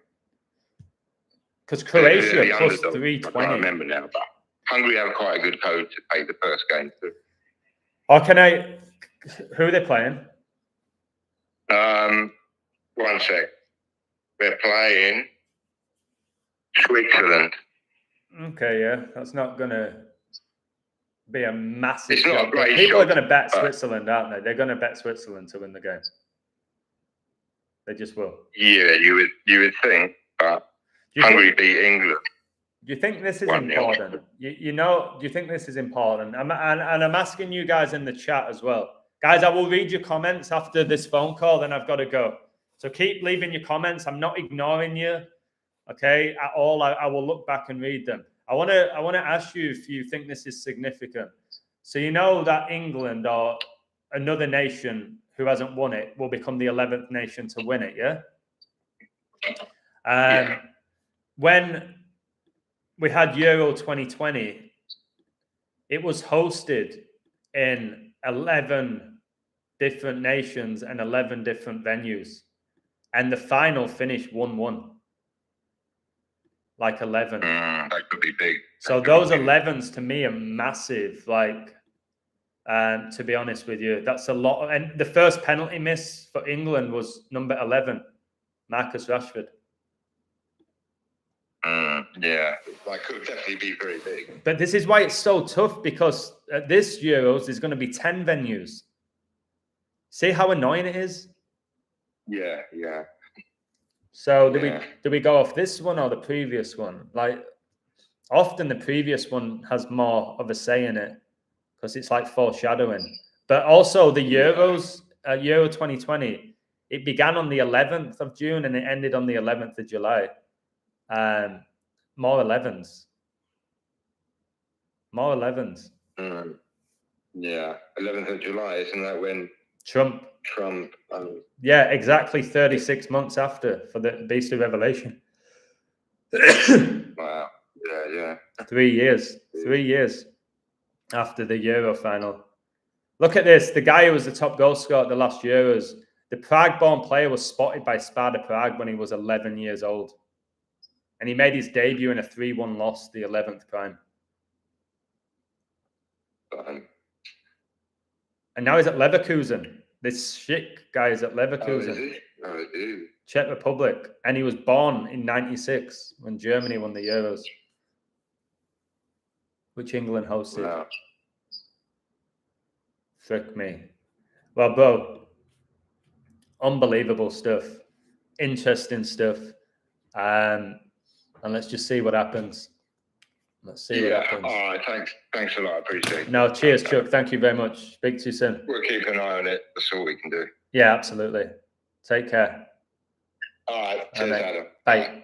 Because Croatia plus underdog. 320. I can't remember now, but Hungary have quite a good code to take the first game too. Oh, who are they playing? 1 sec. They're playing Switzerland. Okay, yeah. That's not going to be a massive It's not a great People shot, are going to bet Switzerland, aren't they? They're going to bet Switzerland to win the game. They just will. Yeah, you would think, but Hungary beat England. Do you think this is important? Do you think this is important? And I'm asking you guys in the chat as well. Guys, I will read your comments after this phone call, then I've got to go. So keep leaving your comments. I'm not ignoring you, okay, at all. I will look back and read them. I want to ask you if you think this is significant. So you know that England or another nation who hasn't won it will become the 11th nation to win it, yeah? When we had Euro 2020, it was hosted in 11 different nations and 11 different venues. And the final finished 1-1. Like 11. That could be big. So those 11s to me are massive. Like, to be honest with you, that's a lot. And the first penalty miss for England was number 11, Marcus Rashford. Yeah, that could definitely be very big. But this is why it's so tough, because at this Euros, there's going to be 10 venues. See how annoying it is? Yeah. So do we go off this one or the previous one? Like, often the previous one has more of a say in it because it's like foreshadowing. But also the Euros, Euro 2020, it began on the 11th of June and it ended on the 11th of July. More 11s. Yeah, 11th of July, isn't that when Trump. Yeah, exactly 36 months after for the Beast of Revelation. Wow. Yeah. 3 years. 3 years after the Euro final. Look at this. The guy who was the top goal scorer at the last Euros, the Prague-born player, was spotted by Sparta Prague when he was 11 years old. And he made his debut in a 3-1 loss, the 11th prime. And now he's at Leverkusen. This shit guy is at Leverkusen. Oh, dude. Czech Republic. And he was born in 96 when Germany won the Euros, which England hosted. Wow. Frick me. Well, bro, unbelievable stuff, interesting stuff. And let's just see what happens. Let's see what happens. All right, thanks a lot. I appreciate it. No, cheers, Chuck. Thank you very much. Speak to you soon. We'll keep an eye on it. That's all we can do. Yeah, absolutely. Take care. All right, cheers, Adam. Bye.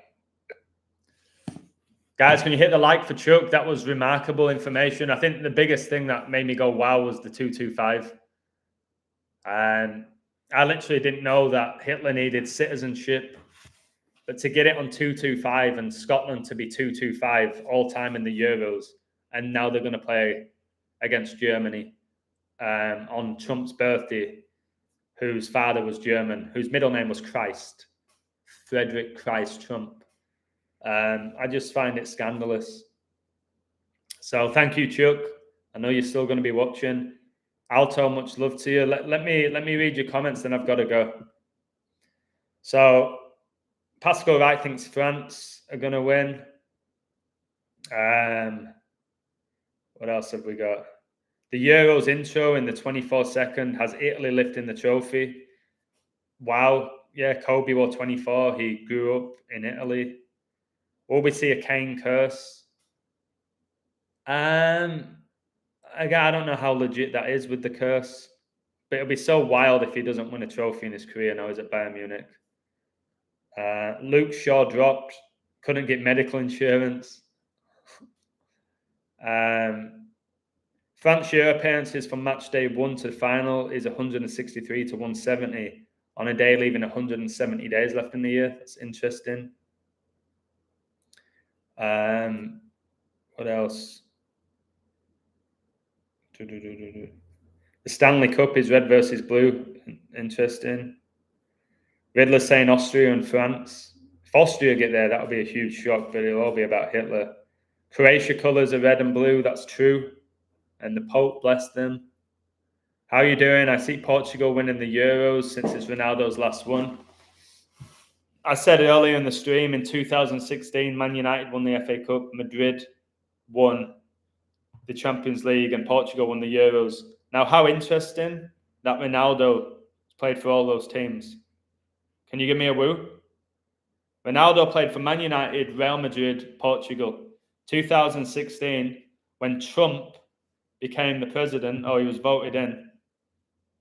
Guys, can you hit the like for Chuck? That was remarkable information. I think the biggest thing that made me go wow was the 225. And I literally didn't know that Hitler needed citizenship, but to get it on 225 and Scotland to be 225 all time in the Euros, and now they're going to play against Germany on Trump's birthday, whose father was German, whose middle name was Christ, Frederick Christ Trump. I just find it scandalous. So thank you, Chuck. I know you're still going to be watching. Alto, much love to you. Let me read your comments, then I've got to go. So Pascal Wright thinks France are going to win. What else have we got? The Euros intro in the 24 second has Italy lifting the trophy. Wow. Yeah, Kobe wore 24. He grew up in Italy. Will we see a Kane curse? Again, I don't know how legit that is with the curse, but it'll be so wild if he doesn't win a trophy in his career now he's at Bayern Munich. Luke Shaw dropped, couldn't get medical insurance. France Euro appearances from match day 1 to the final is 163 to 170 on a day leaving 170 days left in the year. That's interesting. What else? The Stanley Cup is red versus blue. Interesting. Riddler saying Austria and France. If Austria get there, that would be a huge shock, but it'll all be about Hitler. Croatia colours are red and blue. That's true. And the Pope, bless them. How are you doing? I see Portugal winning the Euros since it's Ronaldo's last one. I said earlier in the stream, in 2016, Man United won the FA Cup. Madrid won the Champions League and Portugal won the Euros. Now, how interesting that Ronaldo played for all those teams. Can you give me a woo? Ronaldo played for Man United, Real Madrid, Portugal. 2016, when Trump became the president, or he was voted in,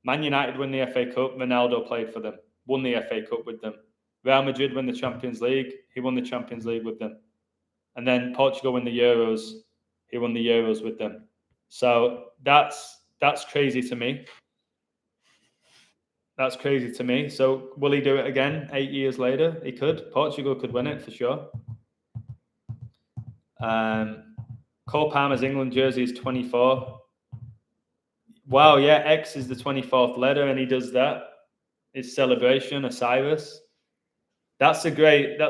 Man United won the FA Cup, Ronaldo played for them, won the FA Cup with them. Real Madrid won the Champions League, he won the Champions League with them. And then Portugal won the Euros, he won the Euros with them. So that's crazy to me. That's crazy to me. So will he do it again 8 years later? He could. Portugal could win it for sure. Cole Palmer's England jersey is 24. Wow, yeah, X is the 24th letter, and he does that. His celebration, Osiris. That's a great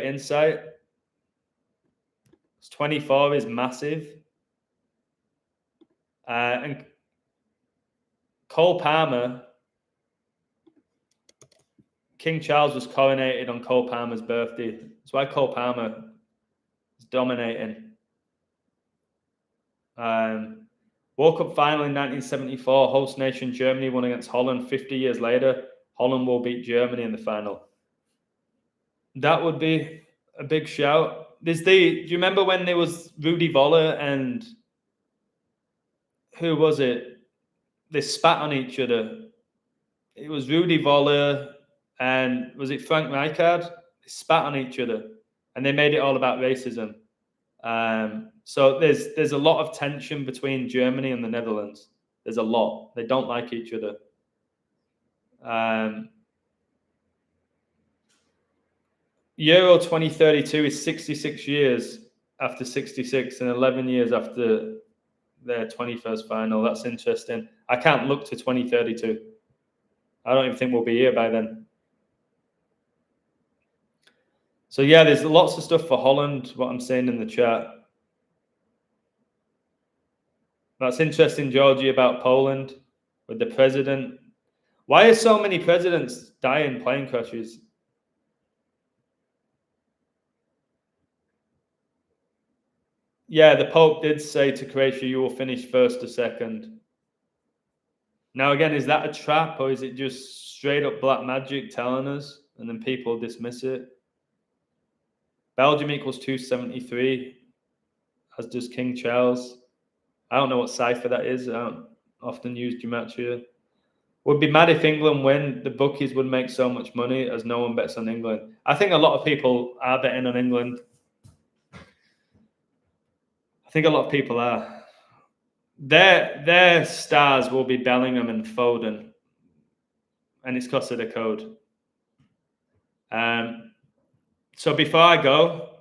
insight. 24 is massive. And Cole Palmer, King Charles was coronated on Cole Palmer's birthday. That's why Cole Palmer is dominating. World Cup final in 1974, host nation Germany won against Holland. 50 years later, Holland will beat Germany in the final. That would be a big shout. Do you remember when there was Rudi Voller and who was it? They spat on each other. It was Rudi Voller and was it Frank Rijkaard? They spat on each other and they made it all about racism. So there's a lot of tension between Germany and the Netherlands. There's a lot. They don't like each other. Euro 2032 is 66 years after 66 and 11 years after their 21st final. That's interesting. I can't look to 2032. I don't even think we'll be here by then. So yeah, there's lots of stuff for Holland, what I'm saying in the chat. That's interesting, Georgie, about Poland with the president. Why are so many presidents dying in plane crashes? Yeah, the Pope did say to Croatia, you will finish first or second. Now, again, is that a trap or is it just straight up black magic telling us and then people dismiss it? Belgium equals 273, as does King Charles. I don't know what cipher that is. I don't often use gematria. Would be mad if England win. The bookies would make so much money as no one bets on England. I think a lot of people are betting on England. I think a lot of people are. Their stars will be Bellingham and Foden, and it's because of the code. So before I go,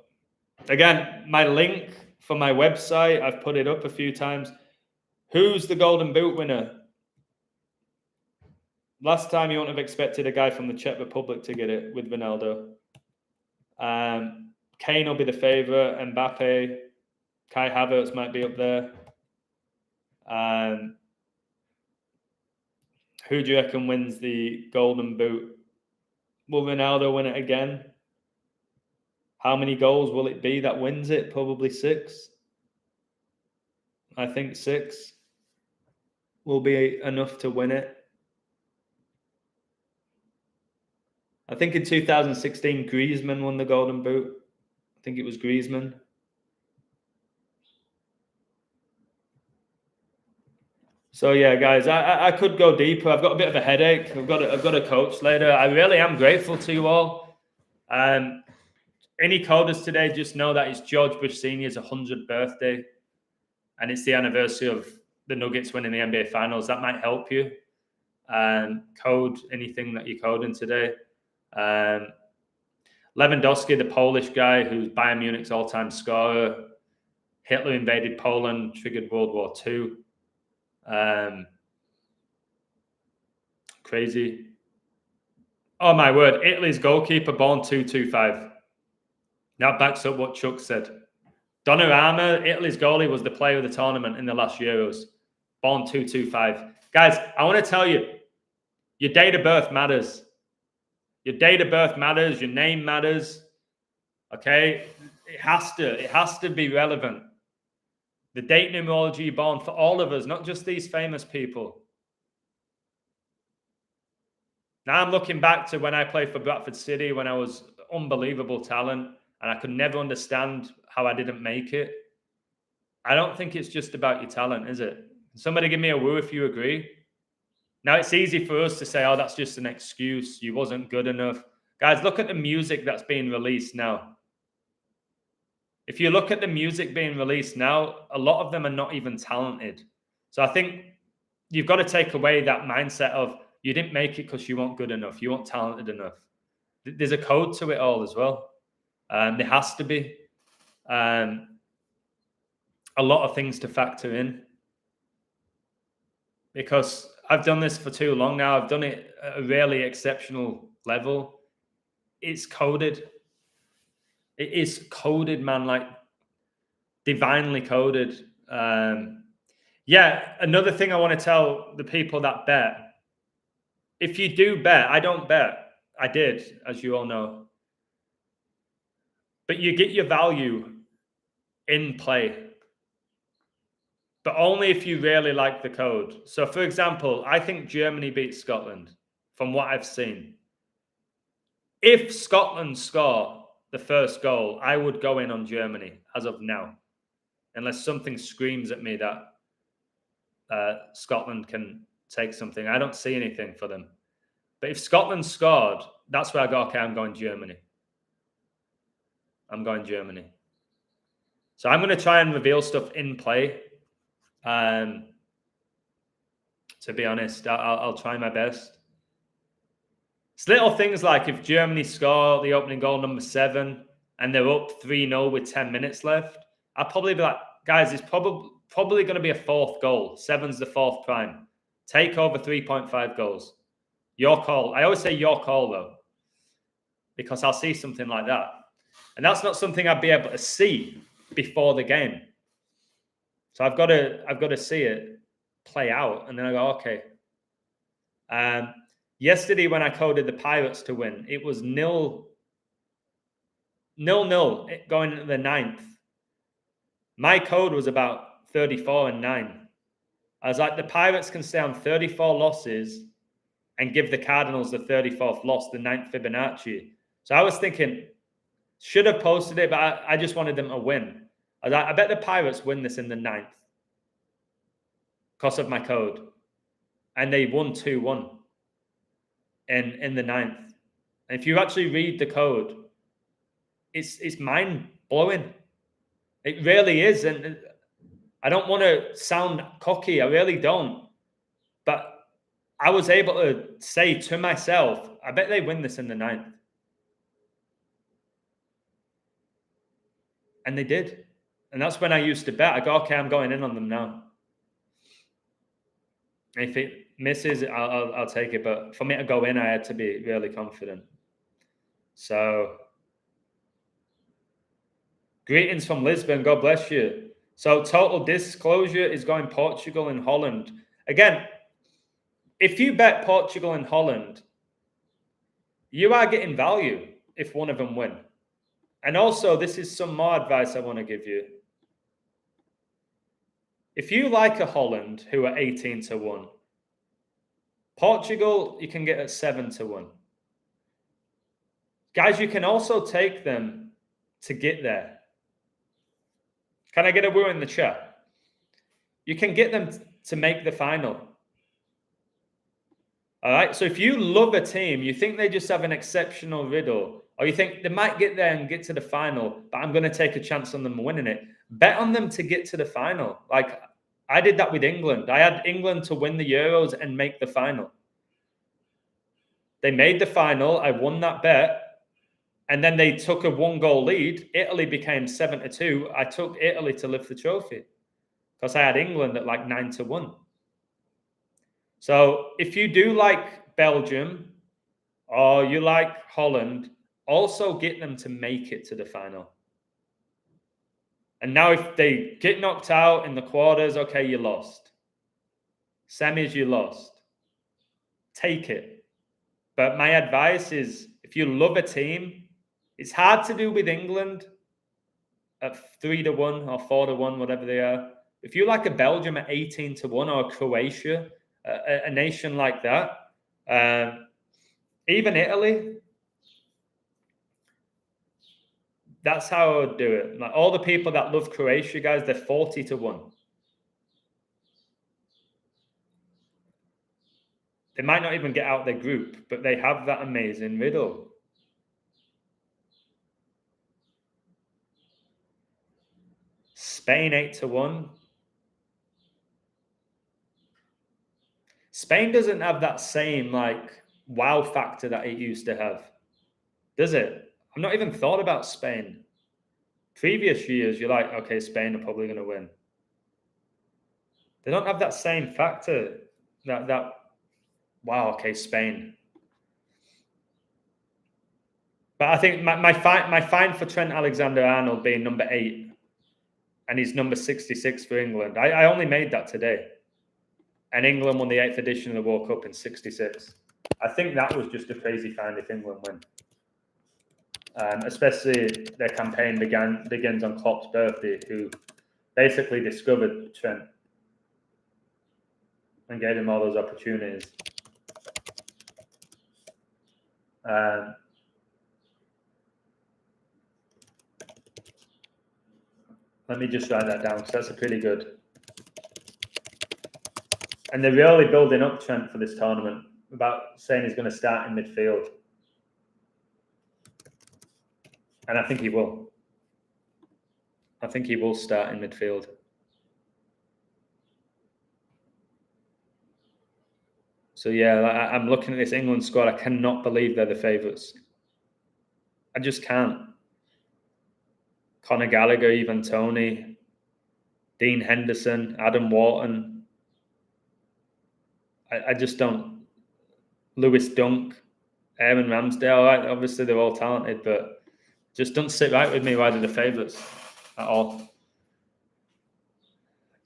again, my link for my website, I've put it up a few times. Who's the Golden Boot winner? Last time you wouldn't have expected a guy from the Czech Republic to get it with Ronaldo. Kane will be the favourite. Mbappe, Kai Havertz might be up there. Who do you reckon wins the Golden Boot? Will Ronaldo win it again? How many goals will it be that wins it? Probably 6. I think 6 will be enough to win it. I think in 2016, Griezmann won the Golden Boot. I think it was Griezmann. So yeah, guys, I could go deeper. I've got a bit of a headache. I've got a coach later. I really am grateful to you all. Any coders today, just know that it's George Bush Sr.'s 100th birthday, and it's the anniversary of the Nuggets winning the NBA Finals. That might help you. Code anything that you're coding today. Lewandowski, the Polish guy who's Bayern Munich's all-time scorer. Hitler invaded Poland, triggered World War II. Crazy. Oh my word, Italy's goalkeeper born 225. That backs up what Chuck said. Donnarumma, Italy's goalie, was the player of the tournament in the last Euros. Born 225. Guys, I want to tell you, your date of birth matters. Your date of birth matters. Your name matters. Okay? It has to be relevant. The date numerology you're born for all of us, not just these famous people. Now I'm looking back to when I played for Bradford City, when I was unbelievable talent, and I could never understand how I didn't make it. I don't think it's just about your talent, is it? Somebody give me a woo if you agree. Now, it's easy for us to say, oh, that's just an excuse. You wasn't good enough. Guys, look at the music that's being released now. If you look at the music being released now, a lot of them are not even talented. So I think you've got to take away that mindset of you didn't make it because you weren't good enough. You weren't talented enough. There's a code to it all as well. There has to be. A lot of things to factor in. Because I've done this for too long now. I've done it at a really exceptional level. It's coded. It is coded, man, like divinely coded. Yeah, another thing I want to tell the people that bet. If you do bet, I don't bet. I did, as you all know. But you get your value in play. But only if you really like the code. So, for example, I think Germany beats Scotland, from what I've seen. If Scotland score the first goal, I would go in on Germany as of now, unless something screams at me that Scotland can take something. I don't see anything for them. But if Scotland scored, that's where I go, okay, I'm going Germany. I'm going Germany. So I'm going to try and reveal stuff in play. To be honest, I'll try my best. It's little things like if Germany score the opening goal, number 7, and they're up 3-0 with 10 minutes left, I'll probably be like, guys, it's probably going to be a 4th goal. 7's the 4th prime. Take over 3.5 goals. Your call. I always say your call, though, because I'll see something like that. And that's not something I'd be able to see before the game. So I've got to see it play out, and then I go, okay. Yesterday when I coded the Pirates to win, it was 0-0 going into the 9th. My code was about 34-9. I was like, the Pirates can stay on 34 losses and give the Cardinals the 34th loss, the 9th Fibonacci. So I was thinking, should have posted it, but I just wanted them to win. I was like, I bet the Pirates win this in the 9th because of my code. And they won 2-1 in the 9th. And if you actually read the code, it's mind-blowing. It really is. And I don't want to sound cocky. I really don't. But I was able to say to myself, I bet they win this in the 9th. And they did. And that's when I used to bet. I go, okay, I'm going in on them now. If it misses, I'll take it. But for me to go in, I had to be really confident. So, greetings from Lisbon. God bless you. So, total disclosure is going Portugal and Holland. Again, if you bet Portugal and Holland, you are getting value if one of them win. And also, this is some more advice I want to give you. If you like a Holland who are 18-1, Portugal, you can get at 7-1. Guys, you can also take them to get there. Can I get a woo in the chat? You can get them to make the final. All right. So if you love a team, you think they just have an exceptional riddle, or you think they might get there and get to the final, but I'm going to take a chance on them winning it, bet on them to get to the final. Like I did that with England. I had England to win the Euros and make the final. They made the final. I won that bet. And then they took a 1-goal lead. Italy became 7-2. I took Italy to lift the trophy because I had England at like 9-1. So if you do like Belgium or you like Holland, also get them to make it to the final. And now if they get knocked out in the quarters, okay, you lost. Semis, you lost. Take it. But my advice is if you love a team, it's hard to do with England at 3-1 or 4-1, whatever they are. If you like a Belgium at 18-1 or a Croatia, a nation like that, even Italy, that's how I would do it. Like all the people that love Croatia, guys, they're 40-1. They might not even get out their group, but they have that amazing riddle. Spain 8-1. Spain doesn't have that same like wow factor that it used to have, does it? I've not even thought about Spain. Previous years, you're like, okay, Spain are probably going to win. They don't have that same factor. That wow, okay, Spain. But I think my fine for Trent Alexander-Arnold being number 8 and he's number 66 for England. I only made that today. And England won the 8th edition of the World Cup in 66. I think that was just a crazy find if England win. Especially their campaign begins on Klopp's birthday, who basically discovered Trent and gave him all those opportunities. Let me just write that down because that's a pretty good. And they're really building up Trent for this tournament, about saying he's going to start in midfield. And I think he will. I think he will start in midfield. So, yeah, I'm looking at this England squad. I cannot believe they're the favourites. I just can't. Conor Gallagher, Ivan Toney, Dean Henderson, Adam Wharton. I just don't. Lewis Dunk, Aaron Ramsdale. Obviously, they're all talented, but just don't sit right with me why they're the favourites at all.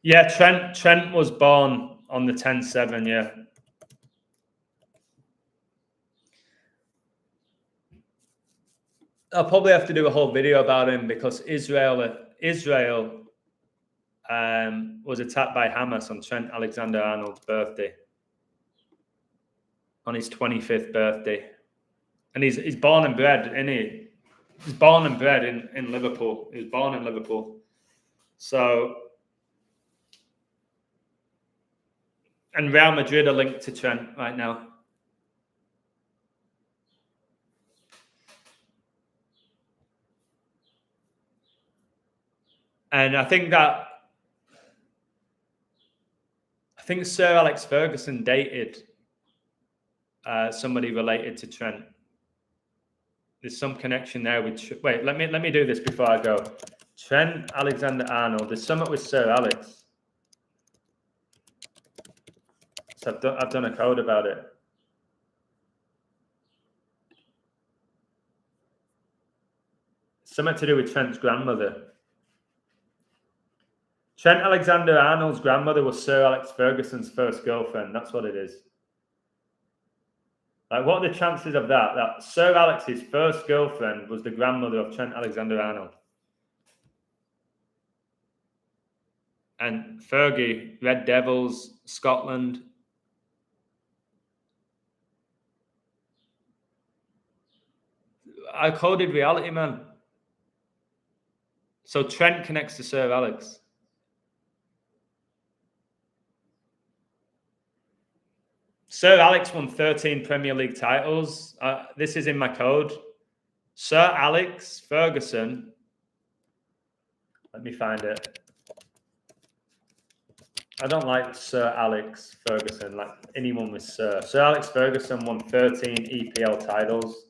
Yeah, Trent was born on the 10-7, yeah. I'll probably have to do a whole video about him because Israel was attacked by Hamas on Trent Alexander-Arnold's birthday, on his 25th birthday. And he's born and bred, isn't he? He's born and bred in Liverpool. He was born in Liverpool. So, and Real Madrid are linked to Trent right now. And I think Sir Alex Ferguson dated somebody related to Trent. There's some connection there with. Wait, let me do this before I go. Trent Alexander-Arnold. There's something with Sir Alex. So I've done a code about it. Something to do with Trent's grandmother. Trent Alexander-Arnold's grandmother was Sir Alex Ferguson's first girlfriend. That's what it is. Like, what are the chances of that? That Sir Alex's first girlfriend was the grandmother of Trent Alexander-Arnold. And Fergie, Red Devils, Scotland. I coded reality, man. So Trent connects to Sir Alex. Sir Alex won 13 Premier League titles. This is in my code. Sir Alex Ferguson. Let me find it. I don't like Sir Alex Ferguson, like anyone with Sir. Sir Alex Ferguson won 13 EPL titles.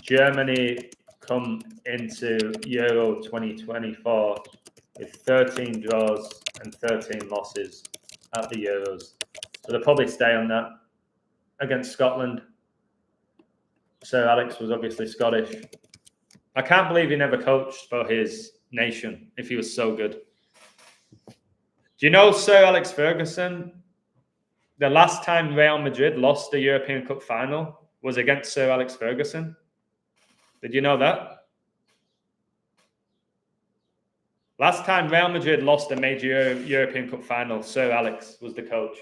Germany come into Euro 2024 with 13 draws and 13 losses at the Euros. So they'll probably stay on that against Scotland. Sir Alex was obviously Scottish. I can't believe he never coached for his nation if he was so good. Do you know Sir Alex Ferguson? The last time Real Madrid lost the European Cup final was against Sir Alex Ferguson. Did you know that? Last time Real Madrid lost a major European Cup final, Sir Alex was the coach.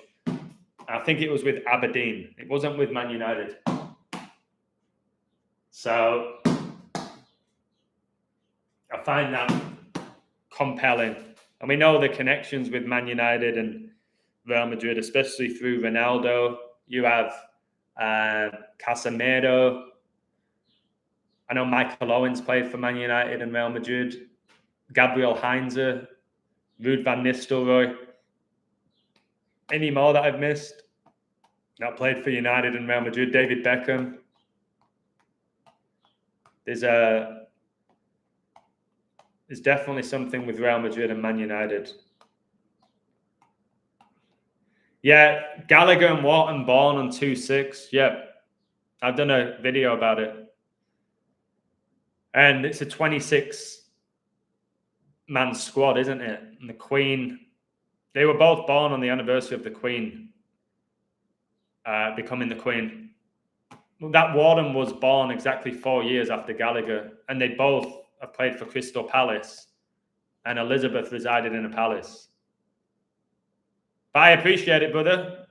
I think it was with Aberdeen. It wasn't with Man United. So I find that compelling. And we know the connections with Man United and Real Madrid, especially through Ronaldo. You have Casemiro. I know Michael Owens played for Man United and Real Madrid. Gabriel Heinze, Ruud van Nistelrooy. Any more that I've missed? That played for United and Real Madrid. David Beckham. There's definitely something with Real Madrid and Man United. Yeah, Gallagher and Wharton born on 2-6. Yeah, I've done a video about it. And it's a 26-man squad, isn't it? And the Queen, they were both born on the anniversary of the Queen becoming the Queen. Well, that Wharton was born exactly 4 years after Gallagher, and they both have played for Crystal Palace, and Elizabeth resided in a palace. But I appreciate it, brother.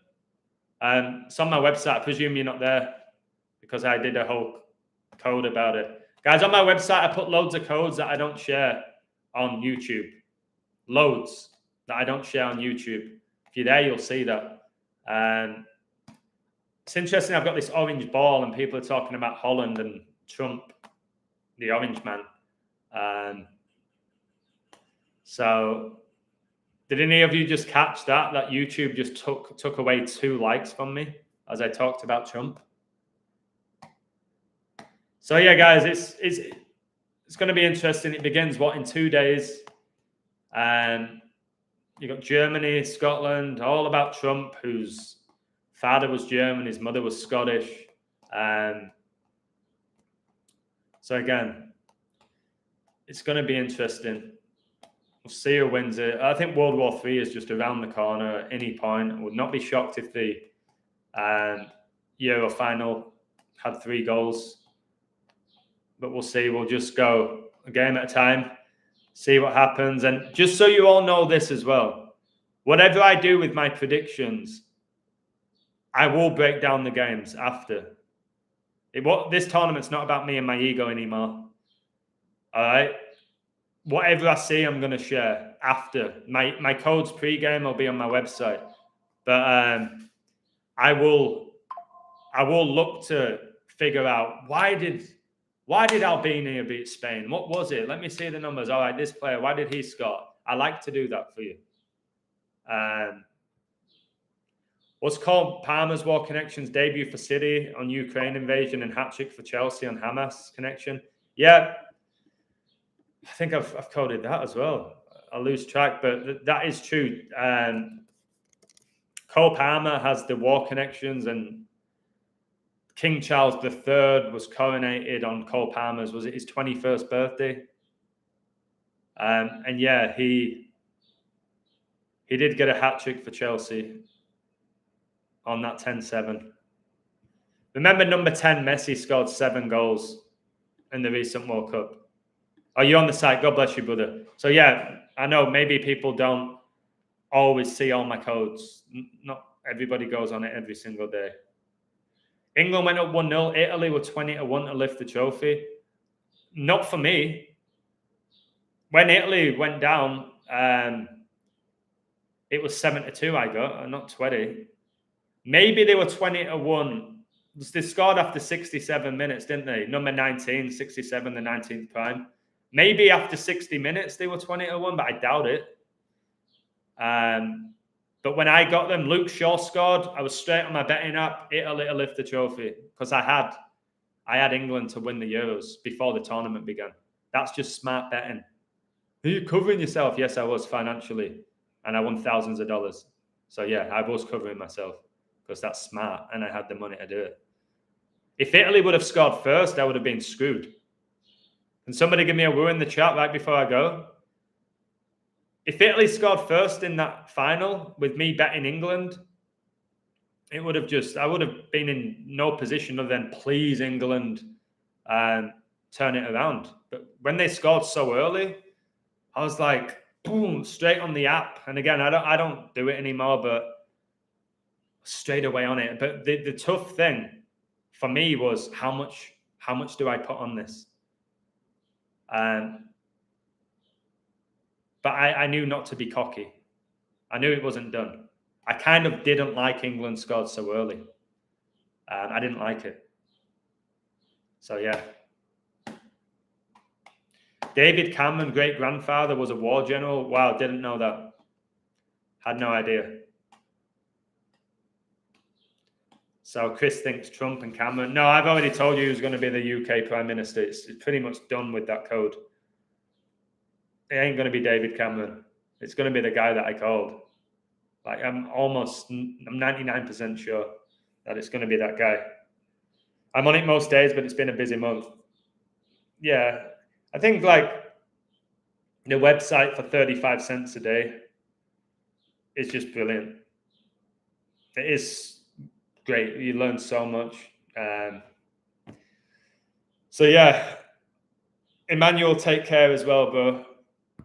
It's on my website. I presume you're not there because I did a whole code about it. Guys, on my website, I put loads of codes that I don't share on YouTube. Loads that I don't share on YouTube. If you're there, you'll see that. It's interesting. I've got this orange ball and people are talking about Holland and Trump, the orange man. So did any of you just catch that YouTube just took away 2 likes from me as I talked about Trump? So yeah, guys, it's going to be interesting. It begins in 2 days. You got Germany, Scotland, all about Trump, whose father was German, his mother was Scottish. So again, it's going to be interesting. We'll see who wins it. I think World War III is just around the corner at any point. I would not be shocked if the Euro final had 3 goals. But we'll see. We'll just go a game at a time. See what happens. And just so you all know this as well, whatever I do with my predictions, I will break down the games after. This tournament's not about me and my ego anymore. All right? Whatever I see, I'm going to share after. My codes pre-game will be on my website. But I will look to figure out why did Albania beat Spain? What was it? Let me see the numbers. All right, this player, why did he score? I like to do that for you. What's called Parma's War Connections debut for City on Ukraine invasion and hat-trick for Chelsea on Hamas connection. Yeah, I think I've coded that as well. I lose track, but that is true. Cole Palmer has the war connections, and King Charles III was coronated on Cole Palmer's, was it his 21st birthday? And yeah, he did get a hat-trick for Chelsea on that 10-7. Remember, number 10, Messi scored 7 goals in the recent World Cup. Are you on the site? God bless you, brother. So yeah, I know maybe people don't always see all my codes. Not everybody goes on it every single day. England went up 1-0. Italy were 20-1 to lift the trophy. Not for me. When Italy went down, it was 7-2 I got, not 20. Maybe they were 20-1. They scored after 67 minutes, didn't they? Number 19, 67, the 19th prime. Maybe after 60 minutes they were 20-1, but I doubt it. But when I got them, Luke Shaw scored. I was straight on my betting app, Italy to lift the trophy, because I had England to win the Euros before the tournament began. That's just smart betting. Are you covering yourself? Yes, I was financially, and I won thousands of dollars. So yeah, I was covering myself because that's smart, and I had the money to do it. If Italy would have scored first, I would have been screwed. Can somebody give me a woo in the chat right before I go? If Italy scored first in that final with me betting England, I would have been in no position other than please England and turn it around. But when they scored so early, I was like, boom, straight on the app. And again, I don't do it anymore, but straight away on it. But the tough thing for me was how much do I put on this? But I knew not to be cocky. I knew it wasn't done. I kind of didn't like England scored so early. I didn't like it. So, yeah. David Cameron, great-grandfather, was a war general. Wow, didn't know that. Had no idea. So Chris thinks Trump and Cameron. No, I've already told you who's going to be the UK Prime Minister. It's pretty much done with that code. It ain't going to be David Cameron. It's going to be the guy that I called. Like, I'm 99% sure that it's going to be that guy. I'm on it most days, but it's been a busy month. Yeah, I think like the website for 35 cents a day is just brilliant. It is great. You learn so much. So yeah, Emmanuel, take care as well, bro.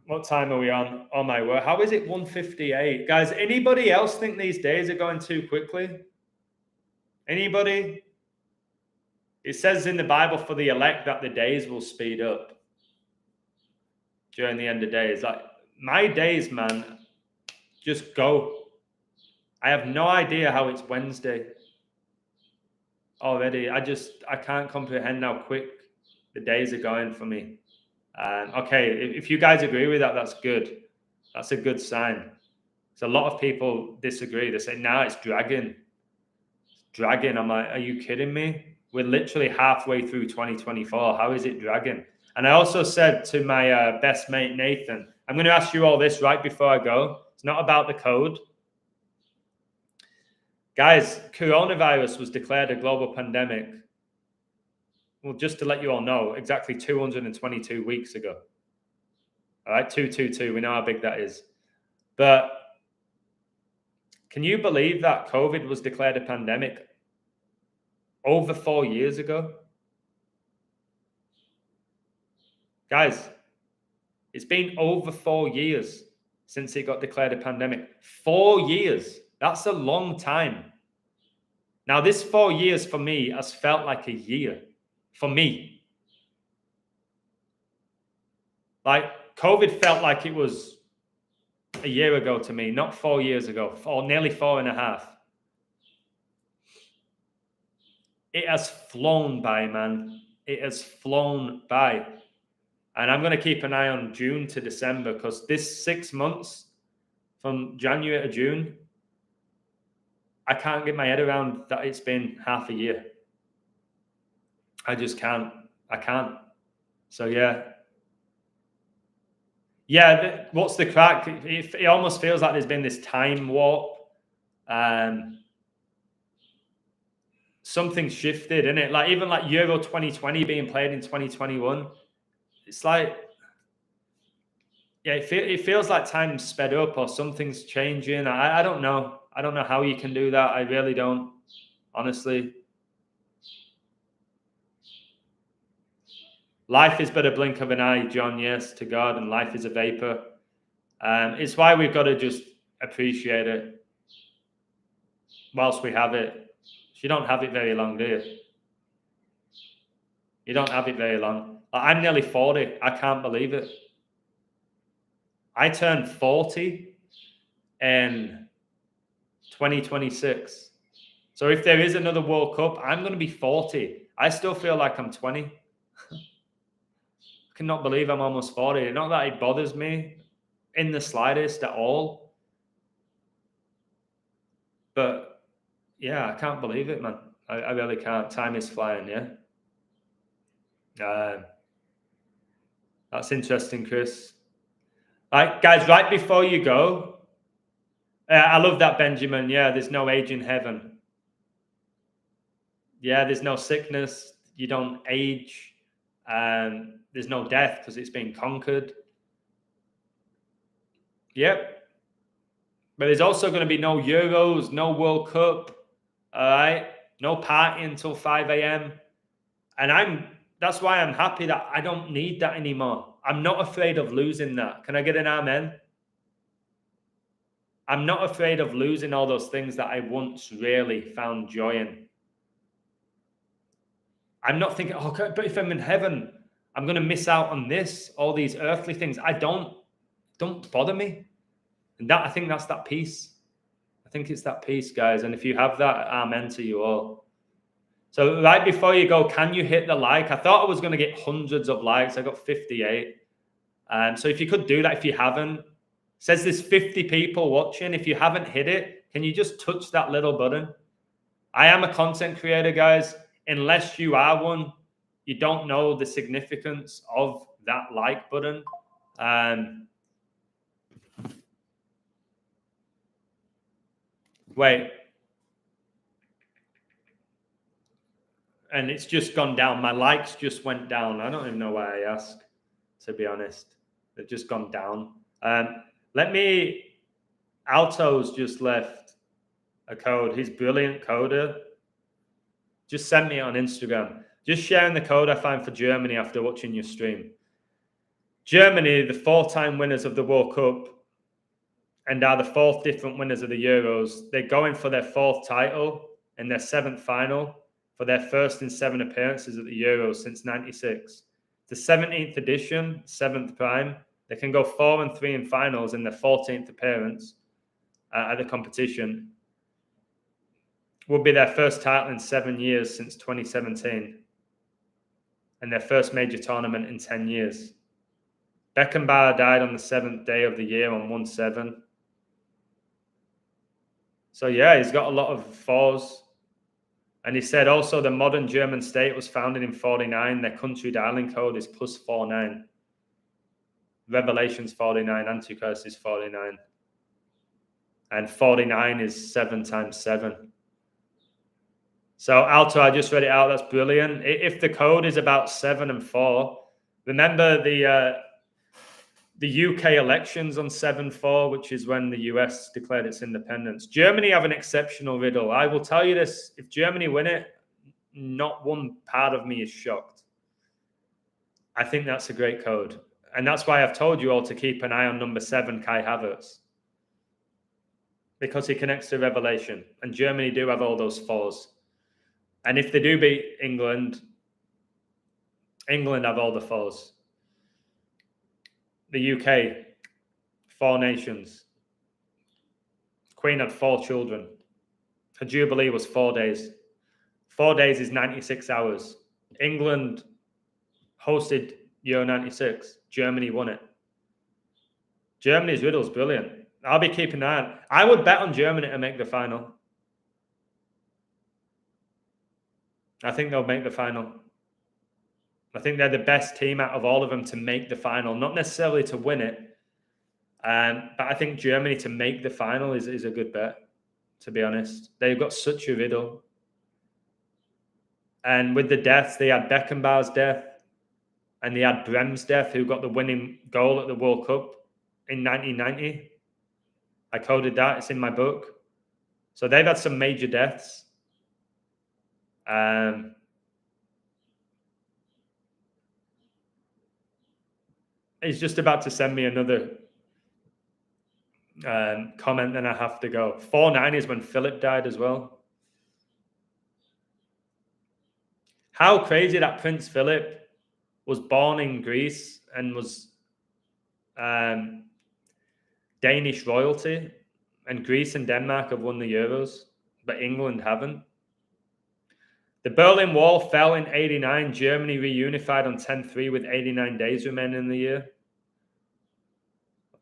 What time are we on? Oh my word. How is it 1:58? Guys, anybody else think these days are going too quickly? Anybody? It says in the Bible for the elect that the days will speed up during the end of days. Like, my days, man, just go. I have no idea how it's Wednesday already. I can't comprehend how quick the days are going for me. Okay, if you guys agree with that, that's good. That's a good sign. So a lot of people disagree. They say, nah, it's dragging. It's dragging. I'm like, are you kidding me? We're literally halfway through 2024. How is it dragging? And I also said to my best mate, Nathan, I'm going to ask you all this right before I go. It's not about the code. Guys, coronavirus was declared a global pandemic. Well, just to let you all know, exactly 222 weeks ago. All right, 222. We know how big that is. But can you believe that COVID was declared a pandemic over 4 years ago? Guys, It's been over 4 years since it got declared a pandemic. 4 years. That's a long time. Now, this 4 years for me has felt like a year. For me. Like, COVID felt like it was a year ago to me, not 4 years ago, or nearly 4.5. It has flown by, man. It has flown by. And I'm going to keep an eye on June to December, because this 6 months from January to June, I can't get my head around that it's been half a year. I just can't. I can't. So, yeah. Yeah, what's the crack? It almost feels like there's been this time warp. Something's shifted, isn't it? Like, even like Euro 2020 being played in 2021, it's like, yeah, it feels like time's sped up or something's changing. I don't know. I don't know how you can do that. I really don't, honestly. Life is but a blink of an eye, John. Yes, to God, and life is a vapor. It's why we've got to just appreciate it whilst we have it. You don't have it very long, do you? You don't have it very long. I'm nearly 40. I can't believe it. I turned 40 in 2026. So if there is another World Cup, I'm going to be 40. I still feel like I'm 20. I cannot believe I'm almost 40. Not that it bothers me in the slightest at all. But yeah, I can't believe it, man. I really can't. Time is flying, yeah. That's interesting, Chris. Right, guys, right before you go, I love that, Benjamin. Yeah, there's no age in heaven. Yeah, there's no sickness. You don't age. There's no death because it's been conquered. Yep. But there's also going to be no Euros, no World Cup. All right. No party until 5 a.m. And that's why I'm happy that I don't need that anymore. I'm not afraid of losing that. Can I get an amen? I'm not afraid of losing all those things that I once really found joy in. I'm not thinking, oh, but if I'm in heaven, I'm going to miss out on this, all these earthly things. Don't bother me. And I think that's that peace. I think it's that peace, guys. And if you have that, amen to you all. So right before you go, can you hit the like? I thought I was going to get hundreds of likes. I got 58. So if you could do that, if you haven't, says there's 50 people watching. If you haven't hit it, can you just touch that little button? I am a content creator, guys. Unless you are one, you don't know the significance of that like button. Wait. And it's just gone down. My likes just went down. I don't even know why I asked, to be honest. They've just gone down. Alto's just left a code. He's brilliant coder. Just send me it on Instagram. Just sharing the code I find for Germany after watching your stream. Germany, the 4-time winners of the World Cup and are the 4th different winners of the Euros. They're going for their 4th title and their 7th final for their first in 7 appearances at the Euros since 96. The 17th edition, 7th prime. They can go 4-3 in finals in their 14th appearance at the competition. Would be their first title in 7 years since 2017. And their first major tournament in 10 years. Beckenbauer died on the 7th day of the year on 1/7. So yeah, he's got a lot of 4s. And he said also the modern German state was founded in 49. Their country dialing code is +49. Revelation's 49. Antichrist is 49. And 49 is 7 times 7. So Alto, I just read it out. That's brilliant. If the code is about 7 and 4, remember the UK elections on 7/4, which is when the US declared its independence. Germany have an exceptional riddle. I will tell you this. If Germany win it, not one part of me is shocked. I think that's a great code. And that's why I've told you all to keep an eye on number 7, Kai Havertz. Because he connects to Revelation. And Germany do have all those fours. And if they do beat England, England have all the fours. The UK, 4 nations. Queen had 4 children. Her jubilee was 4 days. 4 days is 96 hours. England hosted Euro 96. Germany won it. Germany's riddle's brilliant. I'll be keeping an eye on. I would bet on Germany to make the final. I think they'll make the final. I think they're the best team out of all of them to make the final. Not necessarily to win it. But I think Germany to make the final is a good bet, to be honest. They've got such a riddle. And with the deaths, they had Beckenbauer's death and they had Brem's death, who got the winning goal at the World Cup in 1990. I coded that. It's in my book. So they've had some major deaths. He's just about to send me another comment, and I have to go. 4-9 is when Philip died as well. How crazy that Prince Philip was born in Greece and was Danish royalty, and Greece and Denmark have won the Euros, but England haven't. The Berlin Wall fell in 89. Germany reunified on 10-3 with 89 days remaining in the year.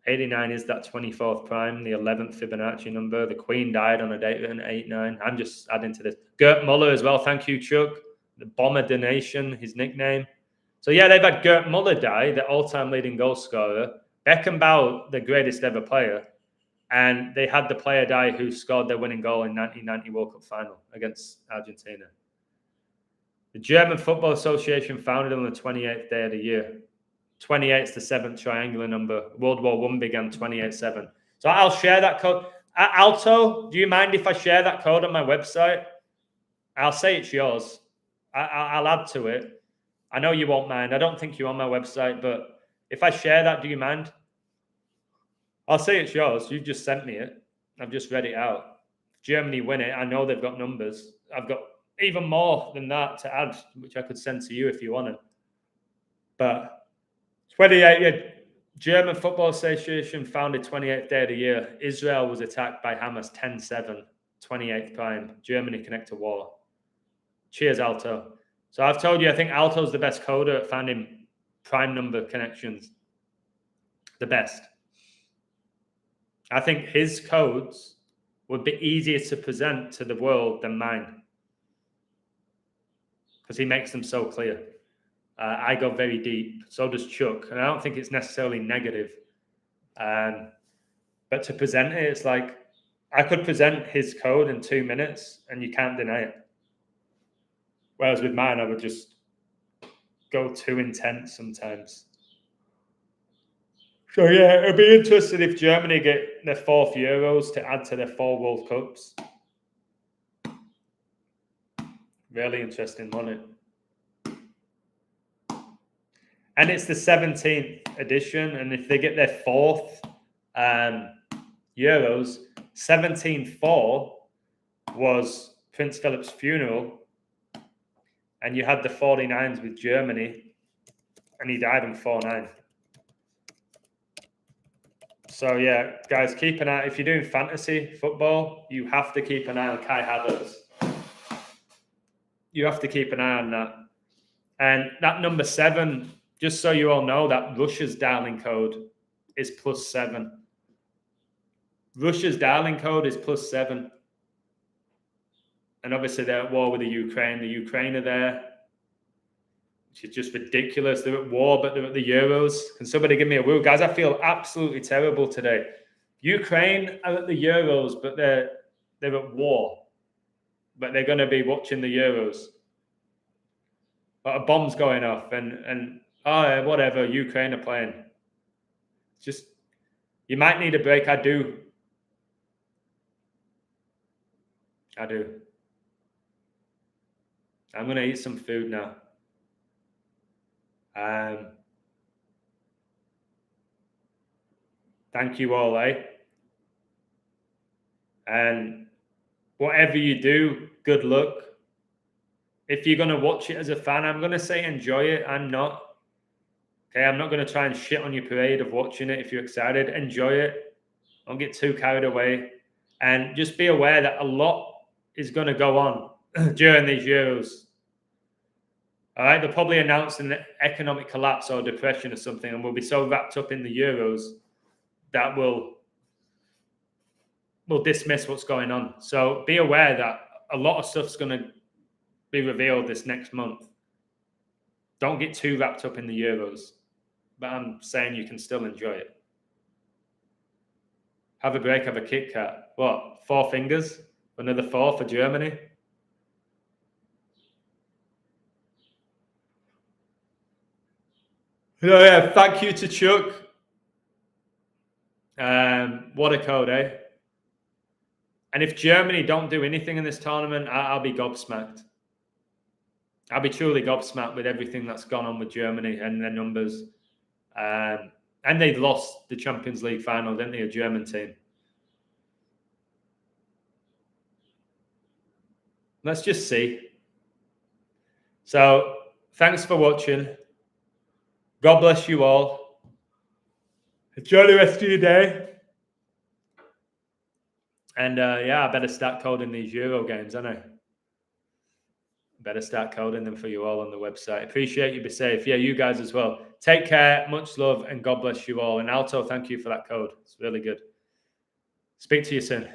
89 is that 24th prime, the 11th Fibonacci number. The Queen died on a date in 89. I'm just adding to this. Gerd Muller as well. Thank you, Chuck. The Bomber Donation, his nickname. So yeah, they've had Gerd Muller die, the all-time leading goal scorer. Beckenbauer, the greatest ever player. And they had the player die who scored their winning goal in 1990 World Cup final against Argentina. The German Football Association founded on the 28th day of the year. 28 is the 7th triangular number. World War I began 28-7. So I'll share that code. Alto, do you mind if I share that code on my website? I'll say it's yours. I'll add to it. I know you won't mind. I don't think you're on my website, but if I share that, do you mind? I'll say it's yours. You've just sent me it. I've just read it out. If Germany win it, I know they've got numbers. I've got even more than that to add, which I could send to you if you wanted. But 28, German Football Association founded 28th day of the year. Israel was attacked by Hamas 10-7, 28th prime. Germany connect to war. Cheers, Alto. So I've told you, I think Alto's the best coder at finding prime number connections. The best. I think his codes would be easier to present to the world than mine, because he makes them so clear. I go very deep. So does Chuck. And I don't think it's necessarily negative. But to present it, it's like I could present his code in 2 minutes and you can't deny it. Whereas with mine, I would just go too intense sometimes. So yeah, it'll be interesting if Germany get their 4th Euros to add to their 4 World Cups. Really interesting, wasn't it? And it's the 17th edition. And if they get their 4th Euros, 17-4 was Prince Philip's funeral. And you had the 49s with Germany. And he died in 4-9. So, yeah, guys, keep an eye. If you're doing fantasy football, you have to keep an eye on Kai Havertz. You have to keep an eye on that. And that number 7... just so you all know, that Russia's dialing code is +7. Russia's dialing code is +7. And obviously they're at war with the Ukraine. The Ukraine are there, which is just ridiculous. They're at war, but they're at the Euros. Can somebody give me a woo? Guys, I feel absolutely terrible today. Ukraine are at the Euros, but they're at war. But they're going to be watching the Euros. But a bomb's going off and oh, whatever, Ukraine are playing. Just, you might need a break. I do. I'm going to eat some food now. Thank you all, eh? And whatever you do, good luck. If you're going to watch it as a fan, I'm going to say enjoy it. I'm not. Okay, I'm not going to try and shit on your parade of watching it. If you're excited, enjoy it. Don't get too carried away. And just be aware that a lot is going to go on during these Euros. All right, they'll probably announce an economic collapse or depression or something, and we'll be so wrapped up in the Euros that we'll dismiss what's going on. So be aware that a lot of stuff's going to be revealed this next month. Don't get too wrapped up in the Euros, but I'm saying you can still enjoy it. Have a break, have a Kit Kat. What, 4 fingers? Another 4 for Germany? Oh, yeah, thank you to Chuck. What a code, eh? And if Germany don't do anything in this tournament, I'll be gobsmacked. I'll be truly gobsmacked with everything that's gone on with Germany and their numbers. And they lost the Champions League final, didn't they, a German team? Let's just see. So, thanks for watching. God bless you all. Enjoy the rest of your day. And yeah, I better start coding these Euro games, don't I? Better start coding them for you all on the website. Appreciate you. Be safe. Yeah, you guys as well. Take care. Much love and God bless you all. And Alto, thank you for that code. It's really good. Speak to you soon.